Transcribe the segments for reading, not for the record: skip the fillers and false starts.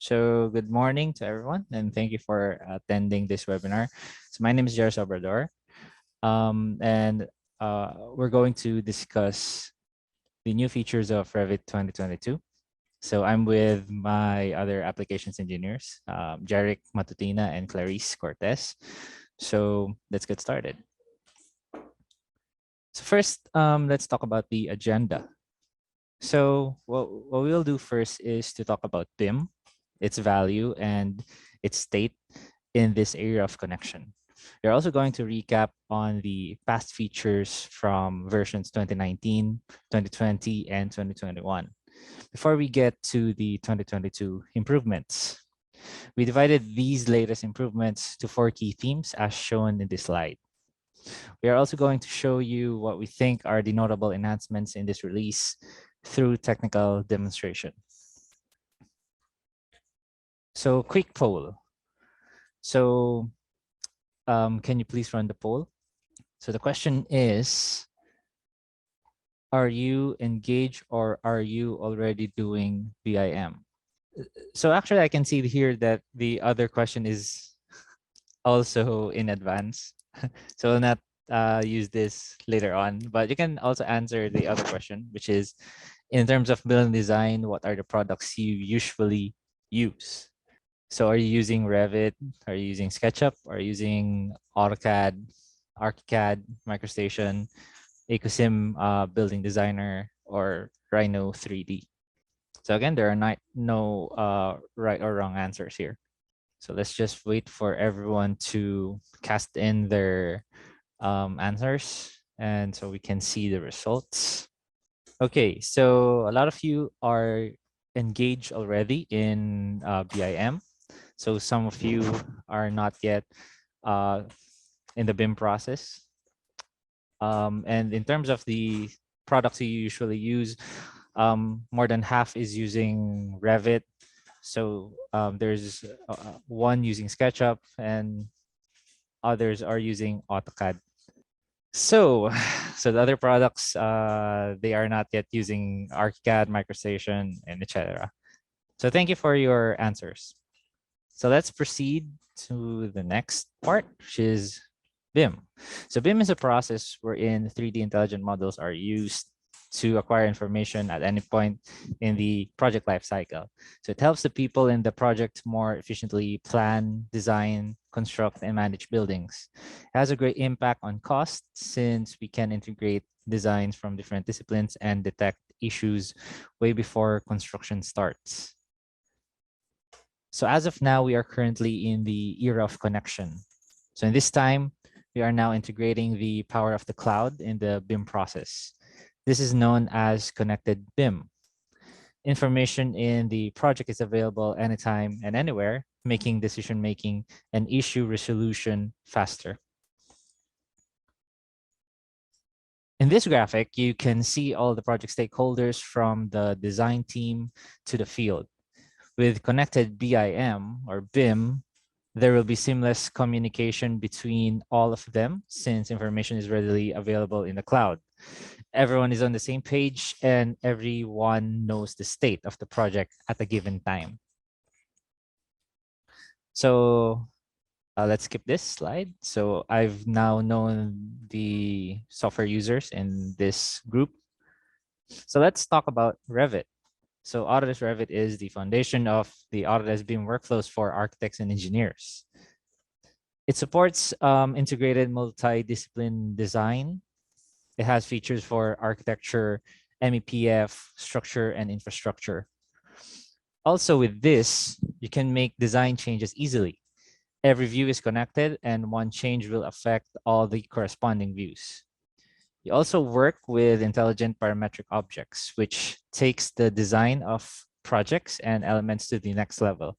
So good morning to everyone, and thank you for attending this webinar. So my name is Jaros Obrador, and we're going to discuss the new features of Revit 2022. So I'm with my other applications engineers, Jarek Matutina and Clarice Cortez. So let's get started. So first, let's talk about the agenda. So what we'll do first is to talk about BIM, its value, and its state in this area of connection. We're also going to recap on the past features from versions 2019, 2020, and 2021. Before we get to the 2022 improvements, we divided these latest improvements to 4 key themes as shown in this slide. We are also going to show you what we think are the notable enhancements in this release through technical demonstration. So quick poll. So can you please run the poll? So the question is, are you engaged or are you already doing BIM? So actually I can see here that the other question is also in advance. So we'll not use this later on, but you can also answer the other question, which is in terms of building design, what are the products you usually use? So are you using Revit? Are you using SketchUp? Are you using AutoCAD, ArchiCAD, MicroStation, Ecosim Building Designer, or Rhino 3D? So again, there are no right or wrong answers here. So let's just wait for everyone to cast in their answers, and so we can see the results. Okay, so a lot of you are engaged already in BIM. So some of you are not yet in the BIM process. And in terms of the products you usually use, more than half is using Revit. So there's one using SketchUp and others are using AutoCAD. So, so the other products, they are not yet using ArchiCAD, MicroStation, and etc. So thank you for your answers. So let's proceed to the next part, which is BIM. So BIM is a process wherein 3D intelligent models are used to acquire information at any point in the project lifecycle. So it helps the people in the project more efficiently plan, design, construct, and manage buildings. It has a great impact on cost since we can integrate designs from different disciplines and detect issues way before construction starts. So as of now, we are currently in the era of connection. So in this time, we are now integrating the power of the cloud in the BIM process. This is known as connected BIM. Information in the project is available anytime and anywhere, making decision-making and issue resolution faster. In this graphic, you can see all the project stakeholders from the design team to the field. With connected BIM or BIM, there will be seamless communication between all of them since information is readily available in the cloud. Everyone is on the same page and everyone knows the state of the project at a given time. So let's skip this slide. So I've now known the software users in this group. So let's talk about Revit. So Autodesk Revit is the foundation of the Autodesk BIM workflows for architects and engineers. It supports integrated multidiscipline design. It has features for architecture, MEPF, structure, and infrastructure. Also with this, you can make design changes easily. Every view is connected and one change will affect all the corresponding views. You also work with intelligent parametric objects, which takes the design of projects and elements to the next level.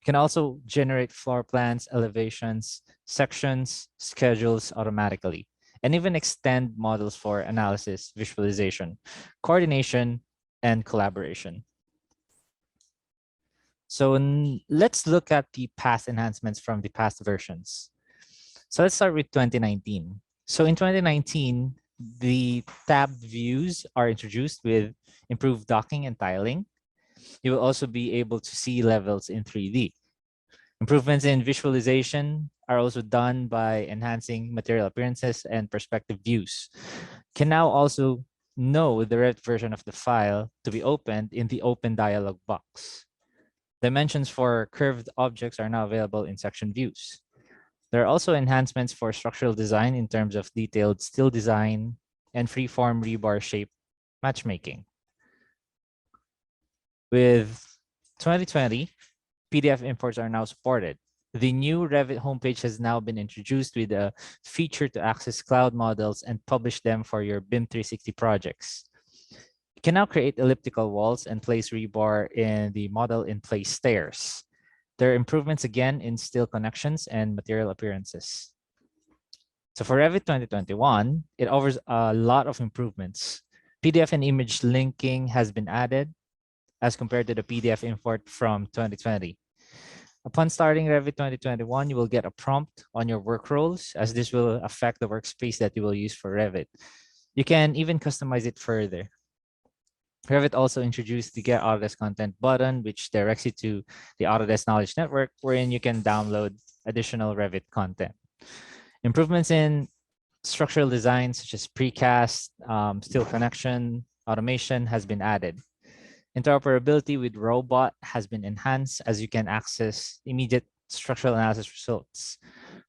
You can also generate floor plans, elevations, sections, schedules automatically, and even extend models for analysis, visualization, coordination, and collaboration. So let's look at the past enhancements from the past versions. So let's start with 2019. So in 2019, the tabbed views are introduced with improved docking and tiling. You will also be able to see levels in 3D. Improvements in visualization are also done by enhancing material appearances and perspective views. Can now also know the Revit version of the file to be opened in the open dialog box. Dimensions for curved objects are now available in section views. There are also enhancements for structural design in terms of detailed steel design and freeform rebar shape matchmaking. With 2020, PDF imports are now supported. The new Revit homepage has now been introduced with a feature to access cloud models and publish them for your BIM 360 projects. You can now create elliptical walls and place rebar in the model in place stairs. There are improvements again in steel connections and material appearances. So for Revit 2021, it offers a lot of improvements. PDF and image linking has been added as compared to the PDF import from 2020. Upon starting Revit 2021, you will get a prompt on your work roles, as this will affect the workspace that you will use for Revit. You can even customize it further. Revit also introduced the Get Autodesk Content button, which directs you to the Autodesk Knowledge Network, wherein you can download additional Revit content. Improvements in structural design, such as precast, steel connection, automation has been added. Interoperability with Robot has been enhanced as you can access immediate structural analysis results.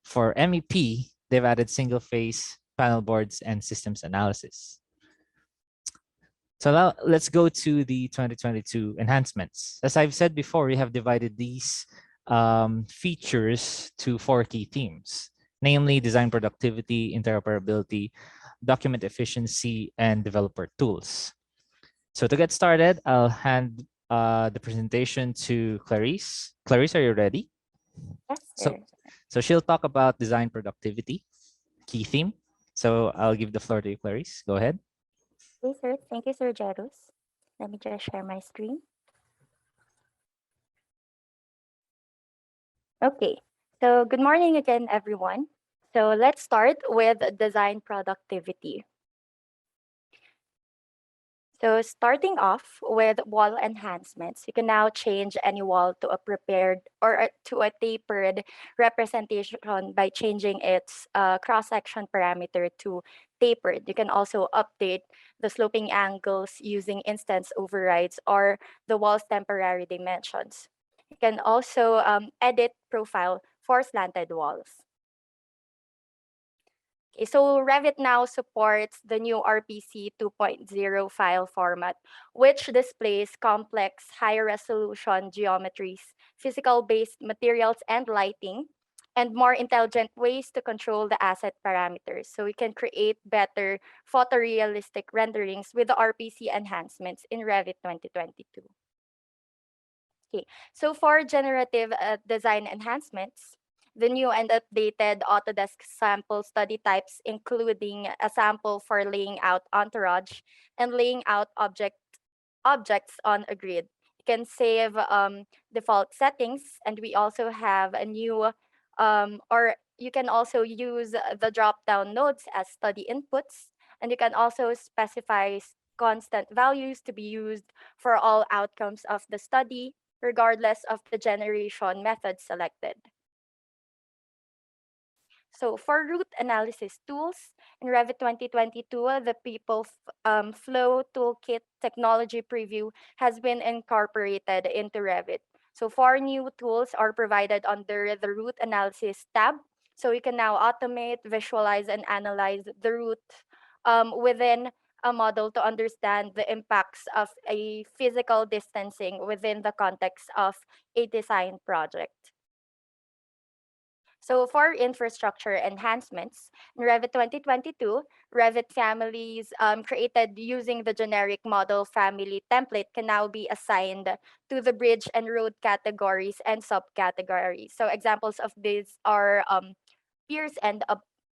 For MEP, they've added single phase panel boards and systems analysis. So now let's go to the 2022 enhancements. As I've said before, we have divided these features to 4 key themes, namely design productivity, interoperability, document efficiency, and developer tools. So to get started, I'll hand the presentation to Clarice. Clarice, are you ready? Yes, sir. So she'll talk about design productivity, key theme. So I'll give the floor to you, Clarice. Go ahead. Okay, sir. Thank you, Sir Jerus. Let me just share my screen. Okay. So good morning again, everyone. So let's start with design productivity. So starting off with wall enhancements, you can now change any wall to a prepared or to a tapered representation by changing its cross-section parameter to tapered. You can also update the sloping angles using instance overrides or the wall's temporary dimensions. You can also edit profile for slanted walls. Okay, so Revit now supports the new RPC 2.0 file format, which displays complex, high-resolution geometries, physical-based materials and lighting, and more intelligent ways to control the asset parameters. So we can create better photorealistic renderings with the RPC enhancements in Revit 2022. Okay, so for generative design enhancements, the new and updated Autodesk sample study types, including a sample for laying out entourage and laying out objects on a grid. You can save default settings, and we also have a new, or you can also use the drop-down nodes as study inputs, and you can also specify constant values to be used for all outcomes of the study, regardless of the generation method selected. So for root analysis tools, in Revit 2022, the Flow Toolkit technology preview has been incorporated into Revit. So 4 new tools are provided under the root analysis tab. So you can now automate, visualize, and analyze the root within a model to understand the impacts of a physical distancing within the context of a design project. So for infrastructure enhancements, in Revit 2022, Revit families created using the generic model family template can now be assigned to the bridge and road categories and subcategories. So examples of these are piers and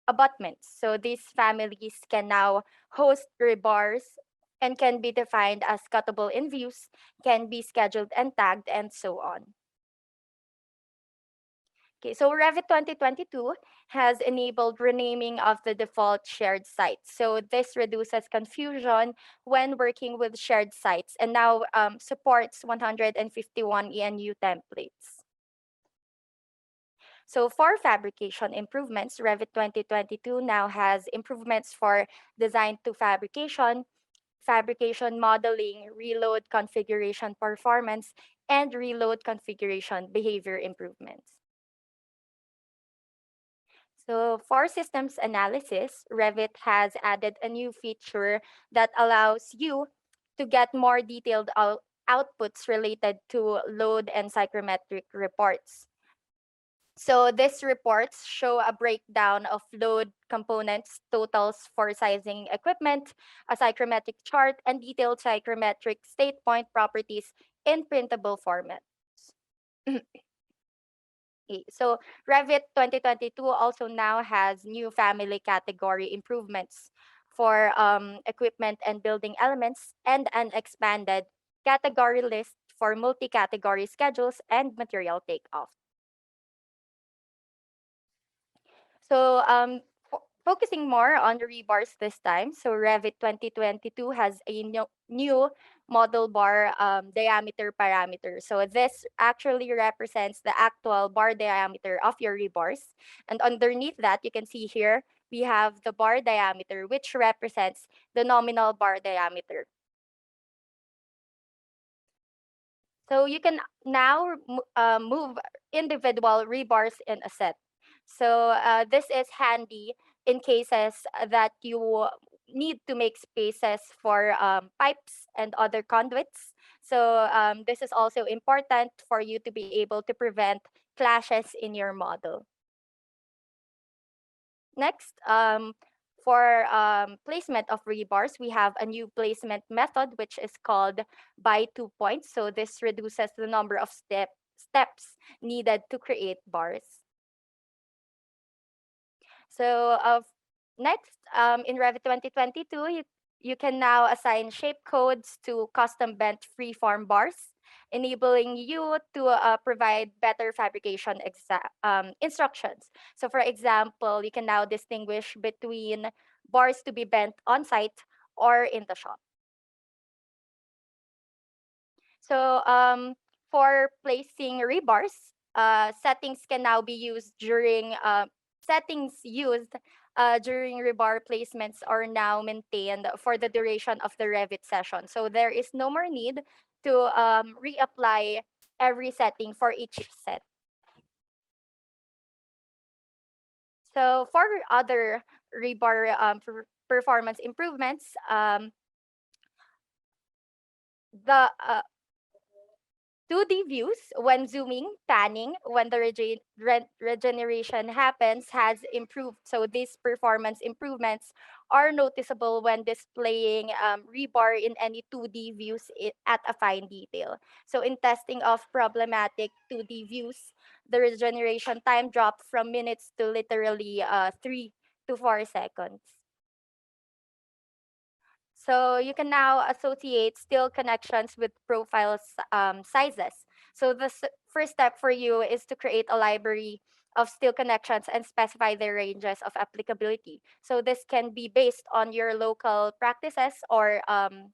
abutments. So these families can now host rebars and can be defined as cuttable in views, can be scheduled and tagged, and so on. Okay, so Revit 2022 has enabled renaming of the default shared sites. So this reduces confusion when working with shared sites and now supports 151 ENU templates. So for fabrication improvements, Revit 2022 now has improvements for design to fabrication, fabrication modeling, reload configuration performance, and reload configuration behavior improvements. So for systems analysis, Revit has added a new feature that allows you to get more detailed outputs related to load and psychrometric reports. So these reports show a breakdown of load components, totals for sizing equipment, a psychrometric chart, and detailed psychrometric state point properties in printable formats. Okay, so Revit 2022 also now has new family category improvements for equipment and building elements and an expanded category list for multi-category schedules and material takeoff. So focusing more on the rebars this time. So Revit 2022 has a new model bar diameter parameter. So this actually represents the actual bar diameter of your rebars. And underneath that, you can see here, we have the bar diameter, which represents the nominal bar diameter. So you can now move individual rebars in a set. So this is handy in cases that you need to make spaces for pipes and other conduits. So this is also important for you to be able to prevent clashes in your model. Next, for placement of rebars, we have a new placement method, which is called by 2 points. So this reduces the number of steps needed to create bars. So next, in Revit 2022, you can now assign shape codes to custom bent freeform bars, enabling you to provide better fabrication instructions. So for example, you can now distinguish between bars to be bent on site or in the shop. So for placing rebars, settings can now be used during settings used during rebar placements are now maintained for the duration of the Revit session. So there is no more need to reapply every setting for each set. So for other rebar performance improvements, the 2D views when zooming, panning, when the regeneration happens has improved. So these performance improvements are noticeable when displaying rebar in any 2D views at a fine detail. So in testing of problematic 2D views, the regeneration time dropped from minutes to literally 3 to 4 seconds. So you can now associate still connections with profile sizes. So the first step for you is to create a library of still connections and specify their ranges of applicability. So this can be based on your local practices or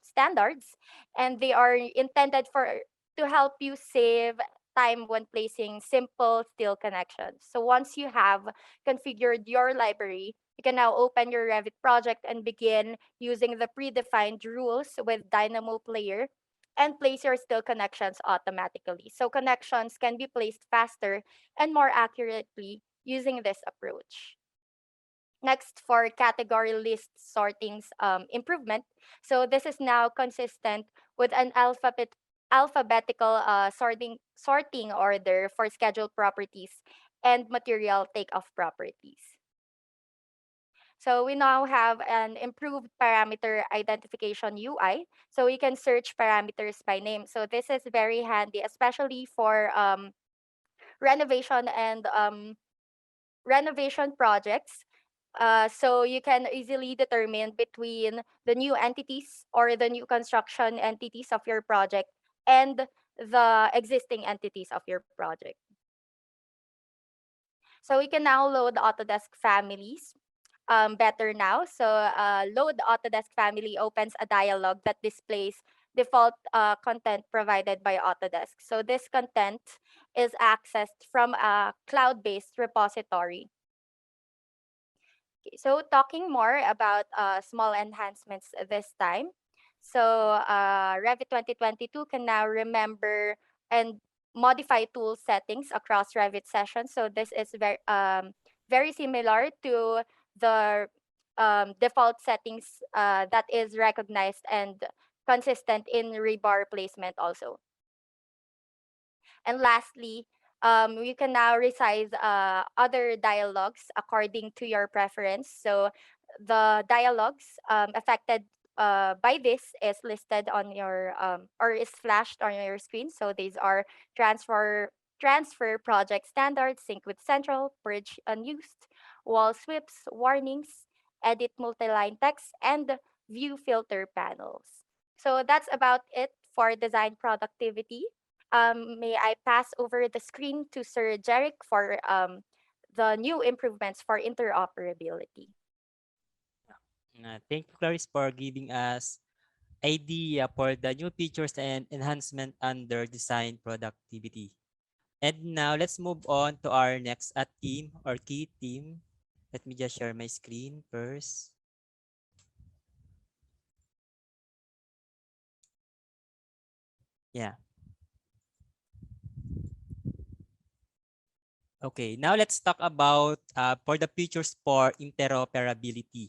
standards, and they are intended for to help you save time when placing simple still connections. So once you have configured your library, you can now open your Revit project and begin using the predefined rules with Dynamo Player and place your still connections automatically. So connections can be placed faster and more accurately using this approach. Next, for category list sortings improvement. So this is now consistent with an alphabetical sorting order for schedule properties and material takeoff properties. So we now have an improved parameter identification UI. So we can search parameters by name. So this is very handy, especially for renovation and renovation projects. So you can easily determine between the new entities or the new construction entities of your project and the existing entities of your project. So we can now load the Autodesk families better now. So load the Autodesk family opens a dialog that displays default content provided by Autodesk. So this content is accessed from a cloud-based repository. Okay, so talking more about small enhancements this time. So Revit 2022 can now remember and modify tool settings across Revit sessions. So this is very similar to the default settings that is recognized and consistent in Rebar Placement also. And lastly, you can now resize other dialogues according to your preference. So the dialogues affected by this is listed on your or is flashed on your screen. So these are transfer project standards, sync with central, purge unused, wall sweeps, warnings, edit multi-line text, and view filter panels. So that's about it for design productivity. May I pass over the screen to Sir Jerick for the new improvements for interoperability. Thank you, Clarice, for giving us idea for the new features and enhancement under design productivity. And now let's move on to our next theme or key theme. Let me just share my screen first. Yeah. Okay, now let's talk about for the features for interoperability.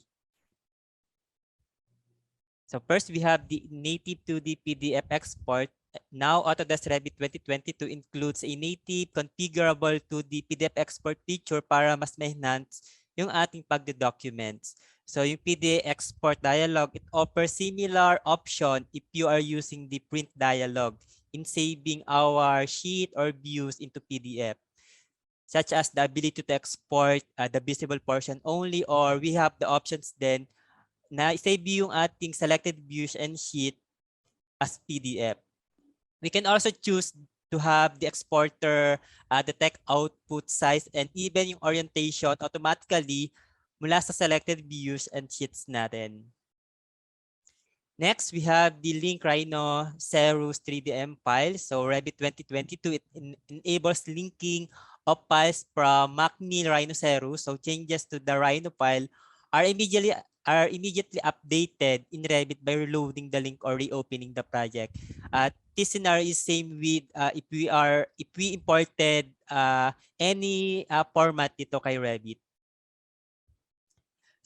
So first, we have the native 2D PDF export. Now, Autodesk Revit 2022 includes a native configurable 2D PDF export feature para mas ma-enhance yung ating pagde-documents. So yung PDF export dialog, it offers similar option if you are using the print dialog in saving our sheet or views into PDF, such as the ability to export the visible portion only, or we have the options then na save yung ating selected views and sheet as PDF. We can also choose to have the exporter detect output size and even yung orientation automatically mula sa selected views and sheets natin. Next, we have the Link Rhino Ceros 3DM file. So Revit 2022, it enables linking of files from Macni Rhino Ceros. So changes to the Rhino file are immediately updated in Revit by reloading the link or reopening the project. This scenario is same with if we imported any format dito kay Revit.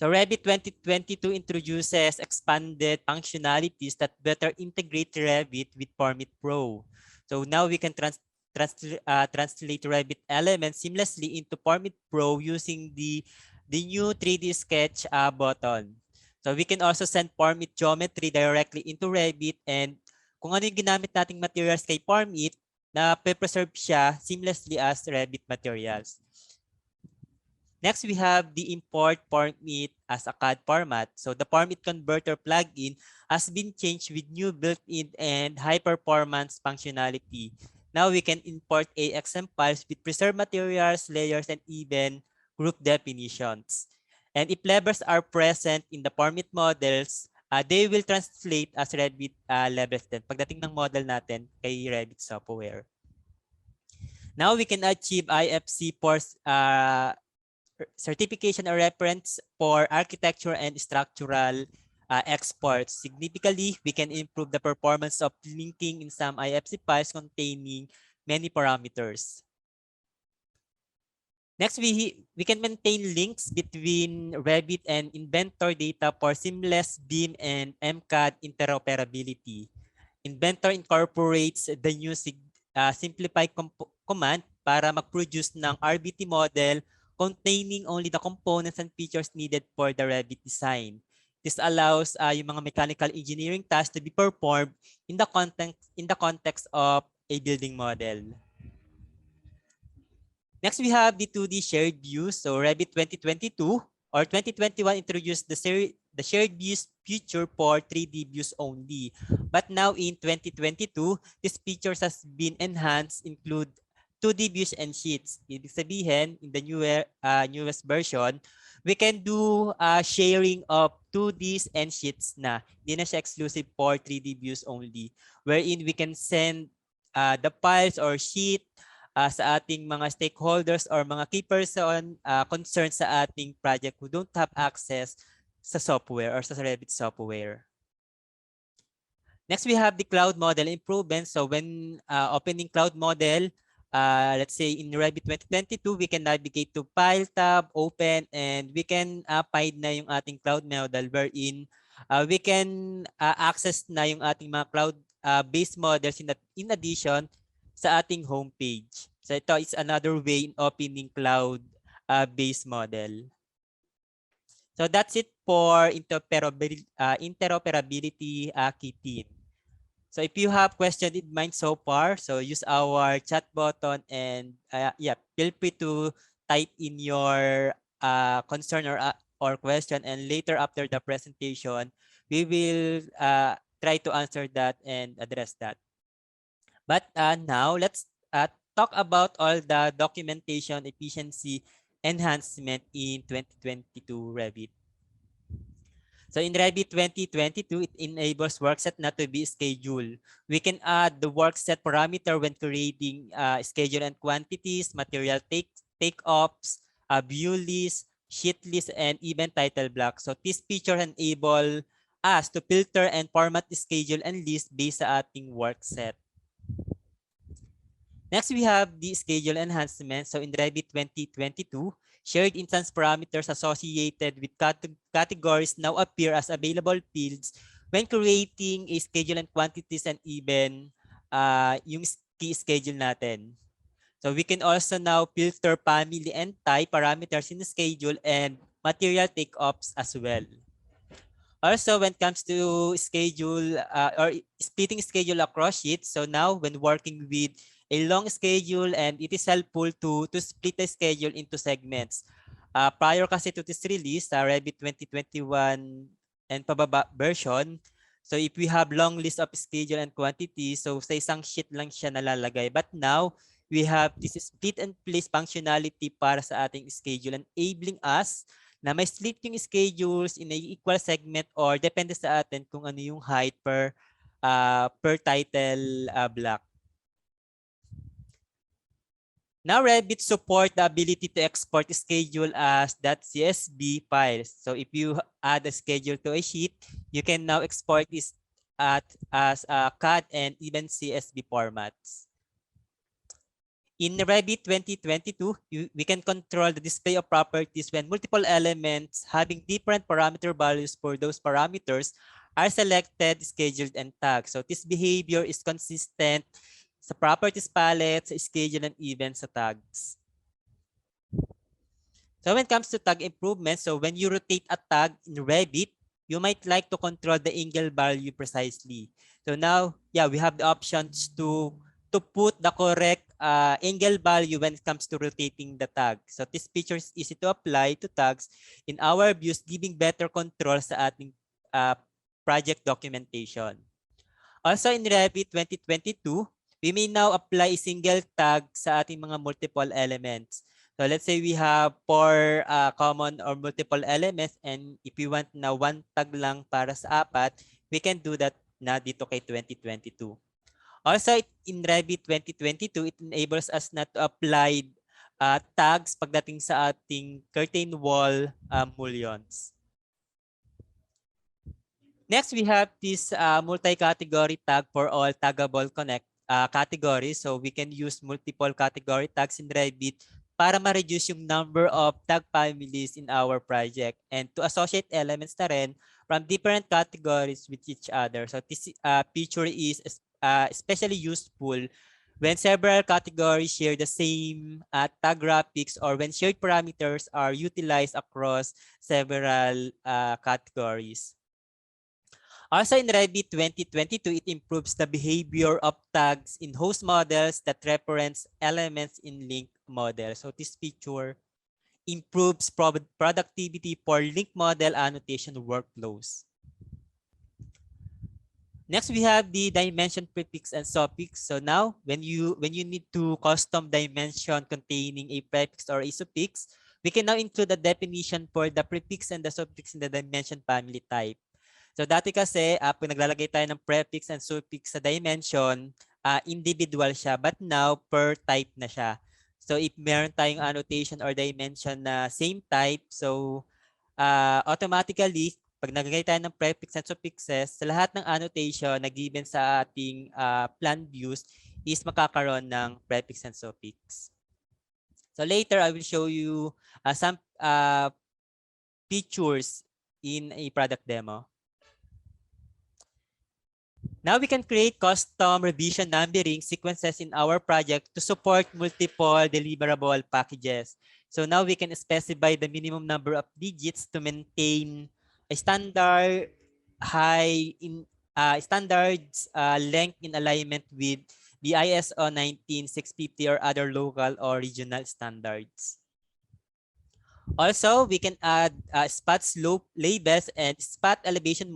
So Revit 2022 introduces expanded functionalities that better integrate Revit with Formit Pro. So now we can translate Revit elements seamlessly into Formit Pro using the new 3D Sketch button. So we can also send Formit geometry directly into Revit, and kung ano yung ginamit nating materials kay Formit, na preserve siya seamlessly as Revit materials. Next, we have the import Formit as a CAD format. So the Formit Converter plugin has been changed with new built-in and high-performance functionality. Now we can import AXM files with preserved materials, layers, and even group definitions. And if levels are present in the Formit models, they will translate as Revit levels din pagdating ng model natin kay Revit software. Now we can achieve IFC for certification or reference for architecture and structural exports. Significantly, we can improve the performance of linking in some IFC files containing many parameters. Next, we can maintain links between Revit and Inventor data for seamless BIM and MCAD interoperability. Inventor incorporates the new simplify command para mag-produce ng RBT model containing only the components and features needed for the Revit design. This allows yung mga mechanical engineering tasks to be performed in the context of a building model. Next, we have the 2D shared views. So Revit 2022 or 2021 introduced the shared views feature for 3D views only. But now in 2022, this features has been enhanced, include 2D views and sheets. Ibig sabihin, in the newest version, we can do sharing of 2Ds and sheets na. Hindi na siya exclusive for 3D views only. Wherein we can send the files or sheet sa ating mga stakeholders or mga key person concerned sa ating project who don't have access sa software or sa Revit software. Next, we have the cloud model improvement. So when opening cloud model, let's say in Revit 2022, we can navigate to File tab, Open, and we can find na yung ating cloud model wherein we can access na yung ating mga cloud-based models in addition sa ating homepage. So ito is another way in opening cloud-based model. So that's it for interoperability key theme. So if you have questions in mind so far, so use our chat button and yeah, feel free to type in your concern or question, and later after the presentation, we will try to answer that and address that. But now let's talk about all the documentation efficiency enhancement in 2022 Revit. So in Revit 2022, it enables workset not to be scheduled. We can add the workset parameter when creating schedule and quantities, material take-offs, view list, sheet list, and even title block. So this feature enable us to filter and format the schedule and list based sa ating workset. Next, we have the schedule enhancement. So in Revit 2022, shared instance parameters associated with categories now appear as available fields when creating a schedule and quantities and even yung key schedule natin. So we can also now filter family and type parameters in the schedule and material take-offs as well. Also, when it comes to schedule or splitting schedule across sheets, so now when working with a long schedule, and it is helpful to split the schedule into segments. Prior kasi to this release, Revit 2021 and pababa version, so if we have long list of schedule and quantity, so sa isang sheet lang siya nalalagay. But now, we have this split and place functionality para sa ating schedule, enabling us na may split yung schedules in a equal segment or depende sa atin kung ano yung height per title block. Now, Revit support the ability to export schedule as .csv files. So if you add a schedule to a sheet, you can now export this as CAD and even CSV formats. In Revit 2022, we can control the display of properties when multiple elements having different parameter values for those parameters are selected, scheduled, and tagged. So this behavior is consistent sa properties palette, sa schedule, and even sa tags. So when it comes to tag improvements, so when you rotate a tag in Revit, you might like to control the angle value precisely. So now, yeah, we have the options to put the correct angle value when it comes to rotating the tag. So this feature is easy to apply to tags in our views, giving better control sa ating project documentation. Also in Revit 2022, we may now apply a single tag sa ating mga multiple elements. So let's say we have 4 common or multiple elements, and if we want na one tag lang para sa 4, we can do that na dito kay 2022. Also, in Revit 2022, it enables us na to apply tags pagdating sa ating curtain wall mullions. Next, we have this multi-category tag for all taggable categories. So we can use multiple category tags in Revit para ma-reduce yung number of tag families in our project and to associate elements na rin from different categories with each other. So this feature is especially useful when several categories share the same tag graphics or when shared parameters are utilized across several categories. Also in Revit 2022, it improves the behavior of tags in host models that reference elements in link models. So this feature improves productivity for link model annotation workflows. Next, we have the dimension prefix and suffix. So now, when you need to custom dimension containing a prefix or a suffix, we can now include a definition for the prefix and the suffix in the dimension family type. So dati kasi, pag naglalagay tayo ng prefix and suffix sa dimension, individual siya. But now, per type na siya. So if meron tayong annotation or dimension na same type, so automatically, pag naglagay tayo ng prefix and suffixes, sa lahat ng annotation na given sa ating plan views is makakaroon ng prefix and suffix. So later, I will show you some features in a product demo. Now we can create custom revision numbering sequences in our project to support multiple deliverable packages. So now we can specify the minimum number of digits to maintain a standard standards length in alignment with the ISO 19650 or other local or regional standards. Also, we can add spot slope labels and spot elevation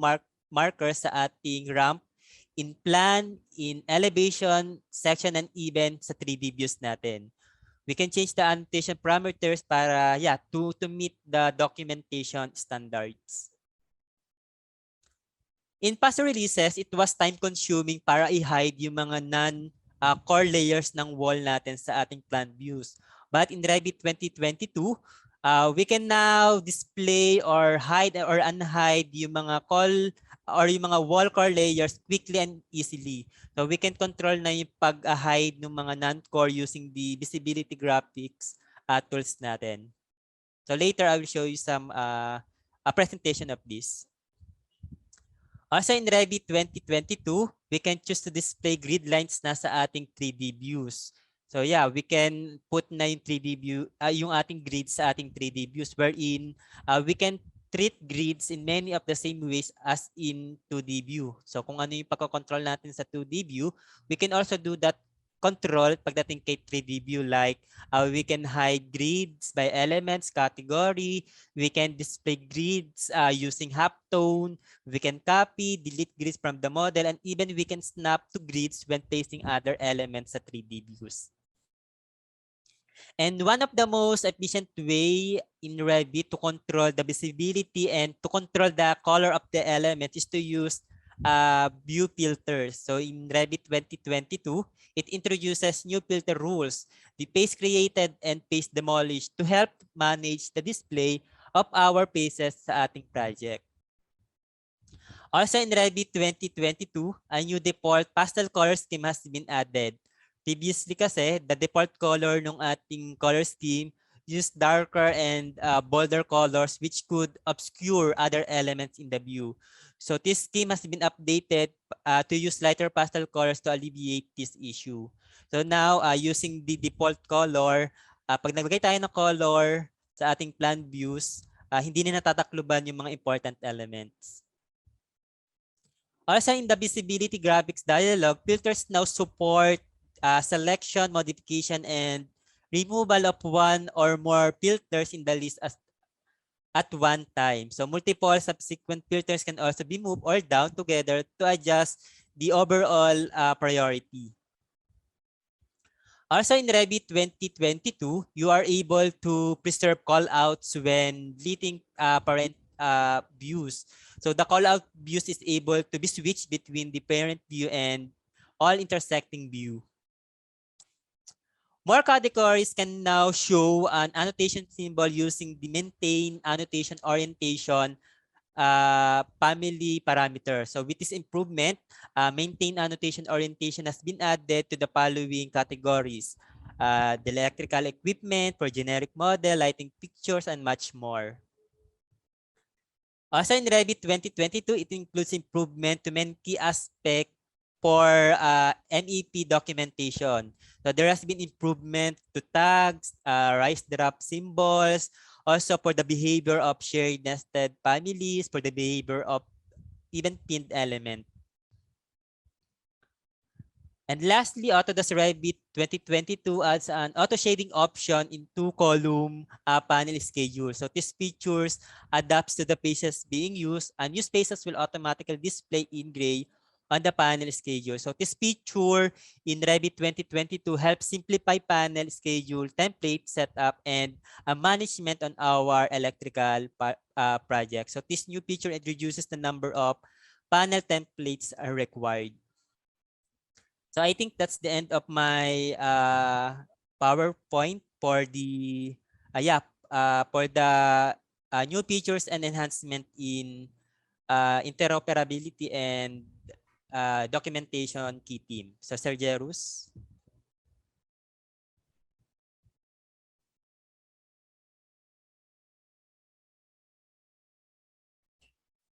markers sa ating ramp in plan, in elevation, section, and even sa 3D views natin. We can change the annotation parameters para to meet the documentation standards. In past releases, it was time consuming para i-hide yung mga non-core layers ng wall natin sa ating plan views. But in Revit 2022, we can now display or hide or unhide yung mga wall core layers quickly and easily. So we can control na yung pag-hide ng mga non-core using the visibility graphics tools natin. So later I will show you some a presentation of this. Also in Revit 2022, we can choose to display grid lines na sa ating 3D views. So we can put na yung 3D view, yung ating grids sa ating 3D views wherein we can treat grids in many of the same ways as in 2D view. So kung ano yung pagkocontrol natin sa 2D view, we can also do that control pagdating kay 3D view, like we can hide grids by elements, category, we can display grids using halftone, we can copy, delete grids from the model, and even we can snap to grids when placing other elements sa 3D views. And one of the most efficient way in Revit to control the visibility and to control the color of the element is to use view filters. So in Revit 2022, it introduces new filter rules, the paste created and paste demolished, to help manage the display of our paces sa ating project. Also in Revit 2022, a new default pastel color scheme has been added. Previously kasi, the default color ng ating color scheme used darker and bolder colors which could obscure other elements in the view. So this scheme has been updated to use lighter pastel colors to alleviate this issue. So now, using the default color, pag naglagay tayo ng color sa ating plan views, hindi na natatakluban yung mga important elements. Also in the visibility graphics dialog, filters now support selection, modification, and removal of one or more filters in the list at one time. So multiple subsequent filters can also be moved or down together to adjust the overall priority. Also in Revit 2022, you are able to preserve callouts when deleting parent views. So the callout views is able to be switched between the parent view and all intersecting view. More categories can now show an annotation symbol using the maintain annotation orientation family parameter. So with this improvement, maintain annotation orientation has been added to the following categories: the electrical equipment, for generic model, lighting fixtures, and much more. Also in Revit 2022, it includes improvement to many key aspects for MEP documentation. So there has been improvement to tags, rise drop symbols, also for the behavior of shared nested families, for the behavior of even pinned element. And lastly, Autodesk Revit 2022 adds an auto shading option in 2-column panel schedule. So these features adapts to the spaces being used, and new spaces will automatically display in gray on the panel schedule. So this feature in Revit 2022 helps simplify panel schedule, template setup, and management on our electrical project. So this new feature introduces the number of panel templates are required. So I think that's the end of my PowerPoint for the for the new features and enhancement in interoperability and documentation key team. So Sir Jerus.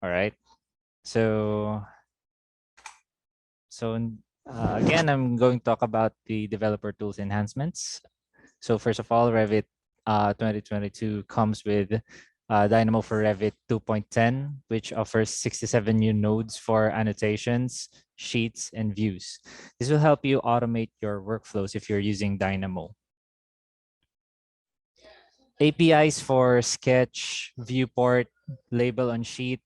All right. So again, I'm going to talk about the developer tools enhancements. So first of all, Revit 2022 comes with Dynamo for Revit 2.10, which offers 67 new nodes for annotations, sheets, and views. This will help you automate your workflows if you're using Dynamo. APIs for Sketch, Viewport, Label on Sheet,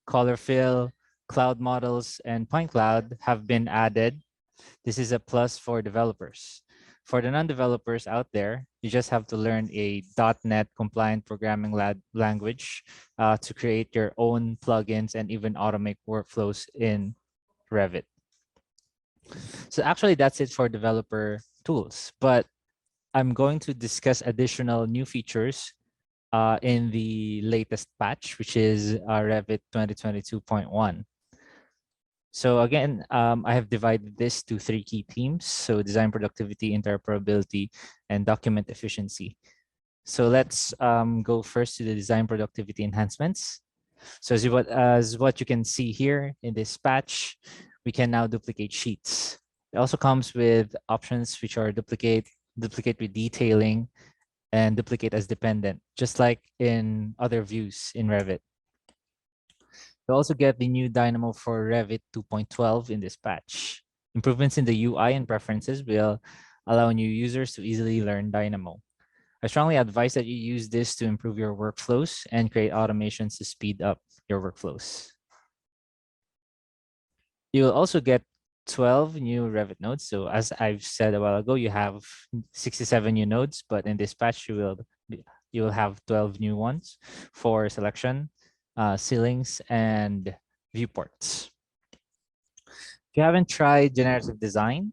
Color Fill, Cloud Models, and Point Cloud have been added. This is a plus for developers. For the non-developers out there, you just have to learn a .NET compliant programming language to create your own plugins and even automate workflows in Revit. So actually, that's it for developer tools. But I'm going to discuss additional new features in the latest patch, which is Revit 2022.1. So again, I have divided this to 3 key themes. So design productivity, interoperability, and document efficiency. So let's go first to the design productivity enhancements. So as what you can see here in this patch, we can now duplicate sheets. It also comes with options which are duplicate with detailing, and duplicate as dependent, just like in other views in Revit. You also get the new Dynamo for Revit 2.12 in this patch. Improvements in the UI and preferences will allow new users to easily learn Dynamo. I strongly advise that you use this to improve your workflows and create automations to speed up your workflows. You will also get 12 new Revit nodes. So as I've said a while ago, you have 67 new nodes, but in this patch, you will have 12 new ones for selection, ceilings, and viewports. If you haven't tried generative design,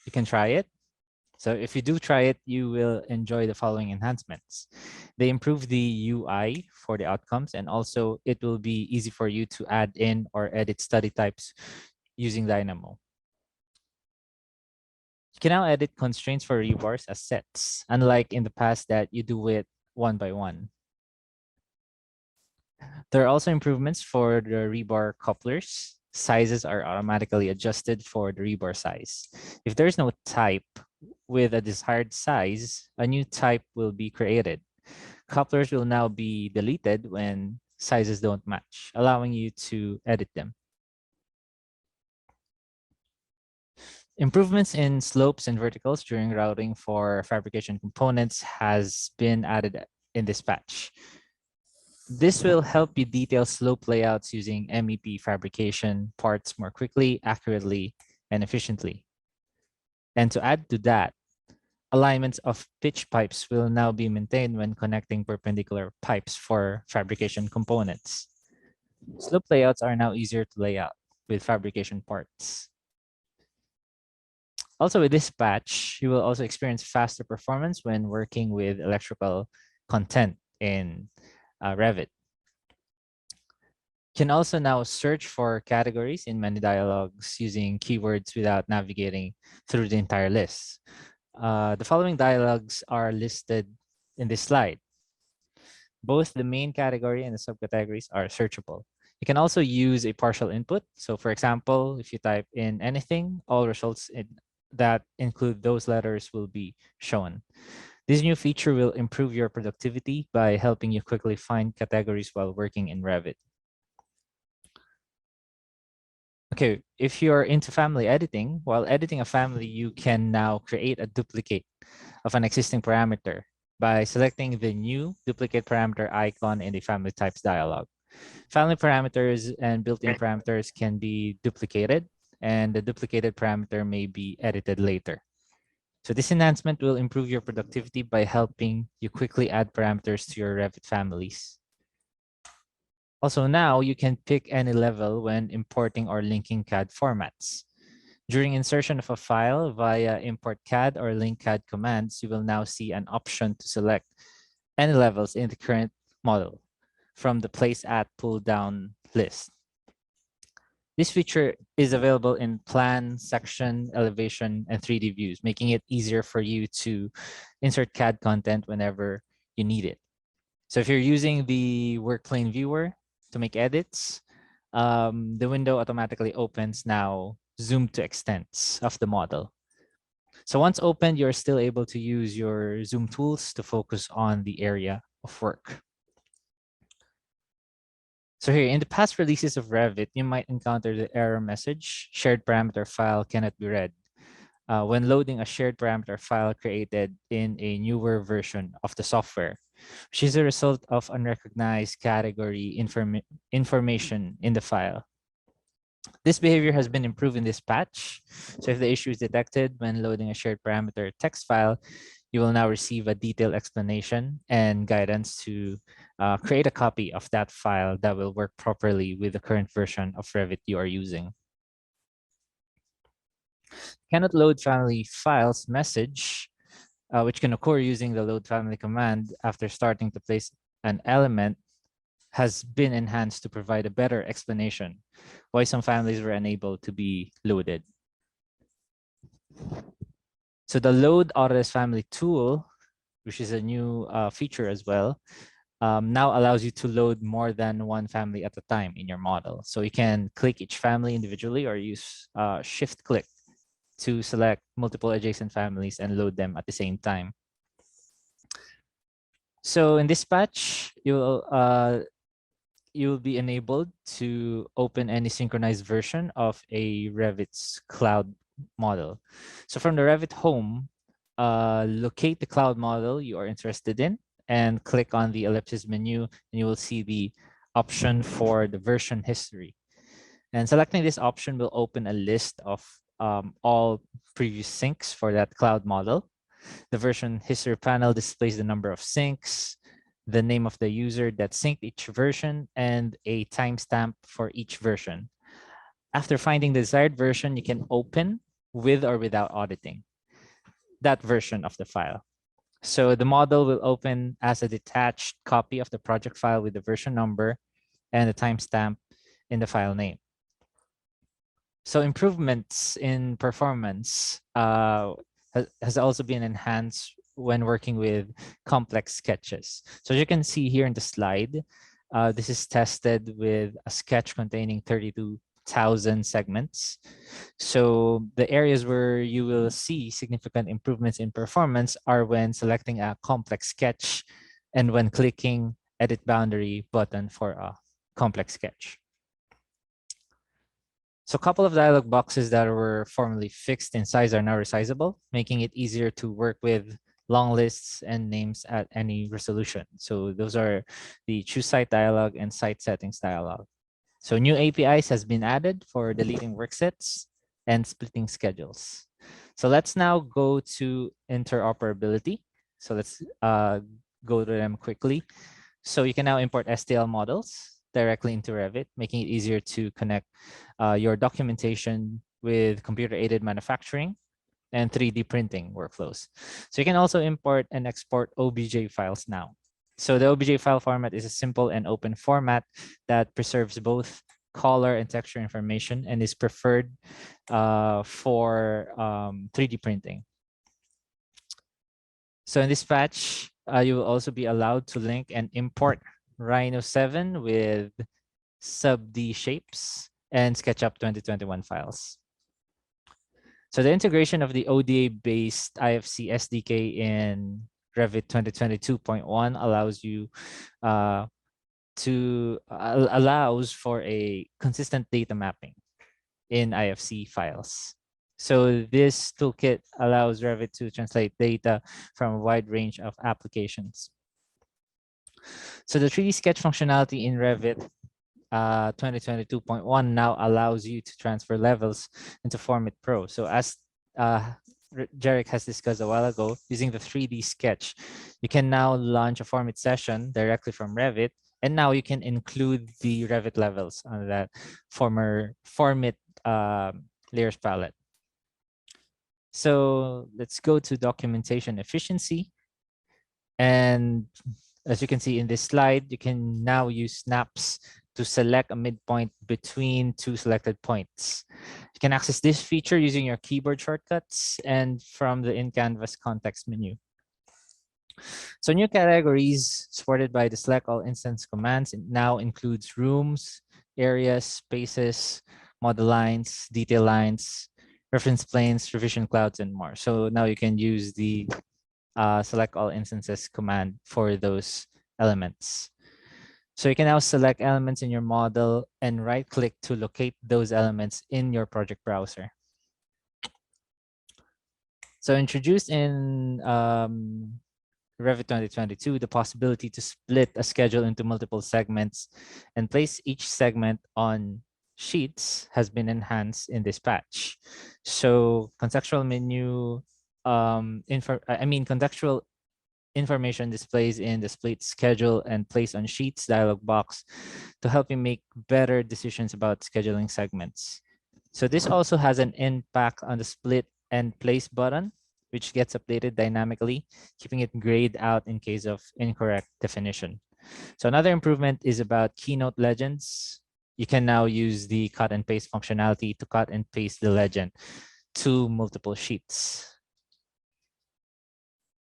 you can try it. So if you do try it, you will enjoy the following enhancements. They improve the UI for the outcomes, and also it will be easy for you to add in or edit study types using Dynamo. You can now edit constraints for rebars as sets, unlike in the past that you do it one by one. There are also improvements for the rebar couplers. Sizes are automatically adjusted for the rebar size. If there's no type with a desired size, a new type will be created. Couplers will now be deleted when sizes don't match, allowing you to edit them. Improvements in slopes and verticals during routing for fabrication components has been added in this patch. This will help you detail slope layouts using MEP fabrication parts more quickly, accurately, and efficiently. And to add to that, alignments of pitch pipes will now be maintained when connecting perpendicular pipes for fabrication components. Slope layouts are now easier to lay out with fabrication parts. Also with this patch, you will also experience faster performance when working with electrical content in Revit. You can also now search for categories in many dialogues using keywords without navigating through the entire list. The following dialogues are listed in this slide. Both the main category and the subcategories are searchable. You can also use a partial input. So for example, if you type in anything, all results that include those letters will be shown. This new feature will improve your productivity by helping you quickly find categories while working in Revit. Okay, if you're into family editing, while editing a family, you can now create a duplicate of an existing parameter by selecting the new duplicate parameter icon in the family types dialog. Family parameters and built-in parameters can be duplicated, and the duplicated parameter may be edited later. So this enhancement will improve your productivity by helping you quickly add parameters to your Revit families. Also now you can pick any level when importing or linking CAD formats. During insertion of a file via import CAD or link CAD commands, you will now see an option to select any levels in the current model from the Place At pull-down list. This feature is available in plan, section, elevation, and 3D views, making it easier for you to insert CAD content whenever you need it. So if you're using the workplane viewer to make edits, the window automatically opens now zoom to extents of the model. So once opened, you're still able to use your zoom tools to focus on the area of work. So here, in the past releases of Revit, you might encounter the error message, shared parameter file cannot be read, when loading a shared parameter file created in a newer version of the software, which is a result of unrecognized category information in the file. This behavior has been improved in this patch. So if the issue is detected when loading a shared parameter text file, you will now receive a detailed explanation and guidance to create a copy of that file that will work properly with the current version of Revit you are using. Cannot load family files message, which can occur using the load family command after starting to place an element, has been enhanced to provide a better explanation why some families were unable to be loaded. So the load Autodesk family tool, which is a new feature as well, now allows you to load more than one family at a time in your model. So you can click each family individually or use shift click to select multiple adjacent families and load them at the same time. So in this patch, you'll be enabled to open any synchronized version of a Revit's cloud model. So from the Revit home, locate the cloud model you are interested in and click on the ellipsis menu, and you will see the option for the version history. And selecting this option will open a list of all previous syncs for that cloud model. The version history panel displays the number of syncs, the name of the user that synced each version, and a timestamp for each version. After finding the desired version, you can open with or without auditing that version of the file. So the model will open as a detached copy of the project file with the version number and the timestamp in the file name. So improvements in performance has also been enhanced when working with complex sketches. So as you can see here in the slide, this is tested with a sketch containing 32,000 segments. So the areas where you will see significant improvements in performance are when selecting a complex sketch and when clicking Edit Boundary button for a complex sketch. So a couple of dialog boxes that were formerly fixed in size are now resizable, making it easier to work with long lists and names at any resolution. So those are the choose site dialog and site settings dialog. So new APIs has been added for deleting work sets and splitting schedules. So let's now go to interoperability. So let's go to them quickly. So you can now import STL models directly into Revit, making it easier to connect your documentation with computer-aided manufacturing and 3D printing workflows. So you can also import and export OBJ files now. So the OBJ file format is a simple and open format that preserves both color and texture information and is preferred for 3D printing. So in this patch, you will also be allowed to link and import Rhino 7 with sub-D shapes and SketchUp 2021 files. So the integration of the ODA-based IFC SDK in Revit 2022.1 allows you allows for a consistent data mapping in IFC files. So this toolkit allows Revit to translate data from a wide range of applications. So the 3D sketch functionality in Revit 2022.1 now allows you to transfer levels into Format Pro. So as Jarek has discussed a while ago, using the 3D sketch, you can now launch a Format session directly from Revit, and now you can include the Revit levels on that former Format layers palette. So let's go to documentation efficiency. And as you can see in this slide, you can now use snaps to select a midpoint between two selected points. You can access this feature using your keyboard shortcuts and from the in-canvas context menu. So new categories supported by the select all instance commands now includes rooms, areas, spaces, model lines, detail lines, reference planes, revision clouds, and more. So now you can use the select all instances command for those elements. So you can now select elements in your model and right click to locate those elements in your project browser. So introduced in Revit 2022, the possibility to split a schedule into multiple segments and place each segment on sheets has been enhanced in this patch. So contextual menu, contextual information displays in the split schedule and place on sheets dialog box to help you make better decisions about scheduling segments. So this also has an impact on the split and place button, which gets updated dynamically, keeping it grayed out in case of incorrect definition. So another improvement is about keynote legends. You can now use the cut and paste functionality to cut and paste the legend to multiple sheets.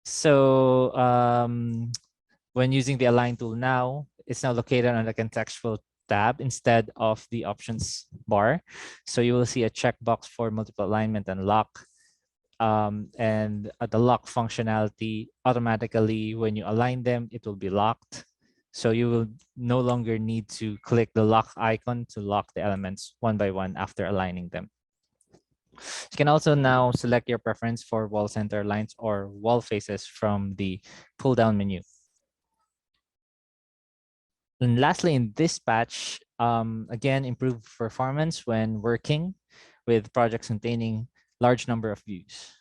So when using the Align tool now, it's now located on the contextual tab instead of the options bar. So you will see a checkbox for multiple alignment and lock. And the lock functionality automatically, when you align them, it will be locked. So you will no longer need to click the lock icon to lock the elements one by one after aligning them. You can also now select your preference for wall center lines or wall faces from the pull-down menu. And lastly, in this patch, again, improved performance when working with projects containing large number of views.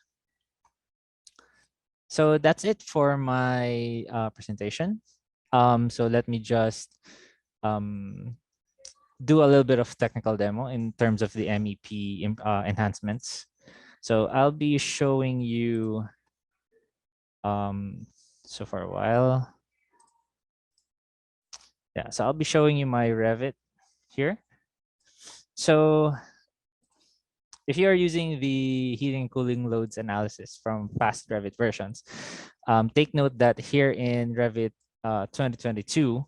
So that's it for my presentation. So let me just do a little bit of technical demo in terms of the MEP enhancements. So I'll be showing you, so for a while. Yeah, so I'll be showing you my Revit here. So if you are using the heating and cooling loads analysis from past Revit versions, take note that here in Revit 2022,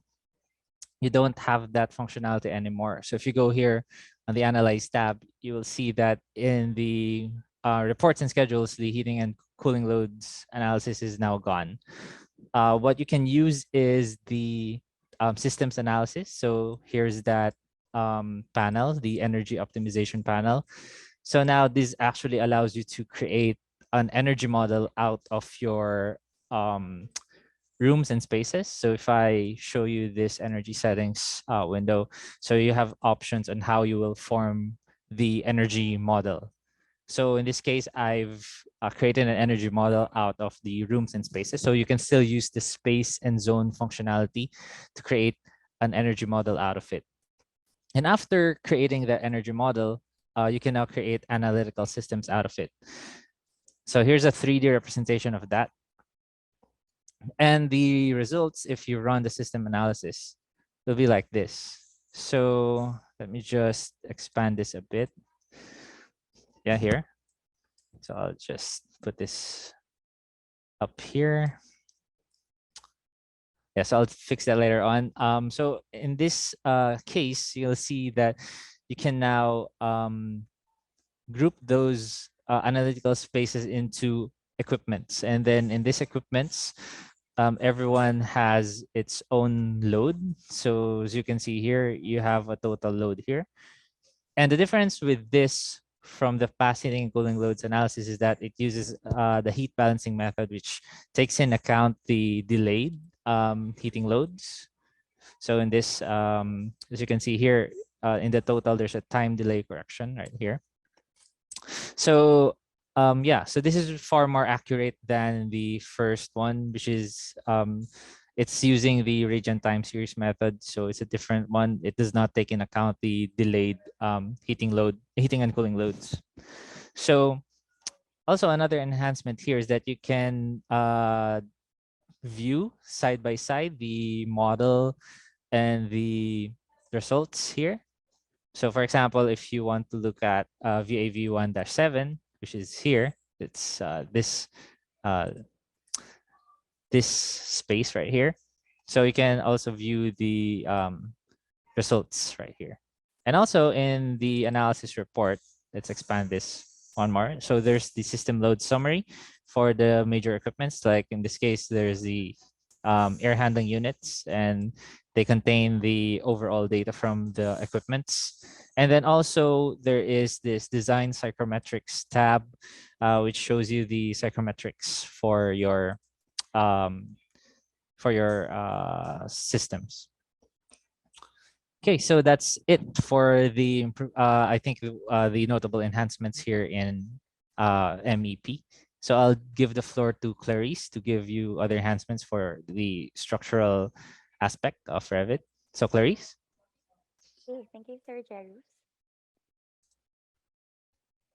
you don't have that functionality anymore. So if you go here on the Analyze tab, you will see that in the reports and schedules, the heating and cooling loads analysis is now gone. What you can use is the systems analysis. So here's that panel, the energy optimization panel. So now this actually allows you to create an energy model out of your rooms and spaces. So if I show you this energy settings window, so you have options on how you will form the energy model. So in this case, I've created an energy model out of the rooms and spaces. So you can still use the space and zone functionality to create an energy model out of it. And after creating that energy model, you can now create analytical systems out of it. So here's a 3D representation of that. And the results, if you run the system analysis, will be like this. So let me just expand this a bit. Yeah, here. So I'll just put this up here. Yeah, so I'll fix that later on. So in this case, you'll see that you can now group those analytical spaces into equipments. And then in these equipments, everyone has its own load. So as you can see here, you have a total load here. And the difference with this from the past heating and cooling loads analysis is that it uses the heat balancing method, which takes in account the delayed heating loads So in this, as you can see here, in the total, there's a time delay correction right here. So yeah, so this is far more accurate than the first one, which is it's using the radian time series method. So it's a different one. It does not take in account the delayed heating and cooling loads. So also another enhancement here is that you can view side by side the model and the results here. So for example, if you want to look at VAV1-7, which is here, it's uh, this space right here. So you can also view the results right here. And also in the analysis report, let's expand this one more. So there's the system load summary for the major equipments. Like in this case, there's the air handling units, and they contain the overall data from the equipments. And then also there is this design psychrometrics tab, which shows you the psychrometrics for your systems. Okay, so that's it for the I think the notable enhancements here in MEP. So I'll give the floor to Clarice to give you other enhancements for the structural aspect of Revit. So Clarice. Okay, thank you, Sir Jerus.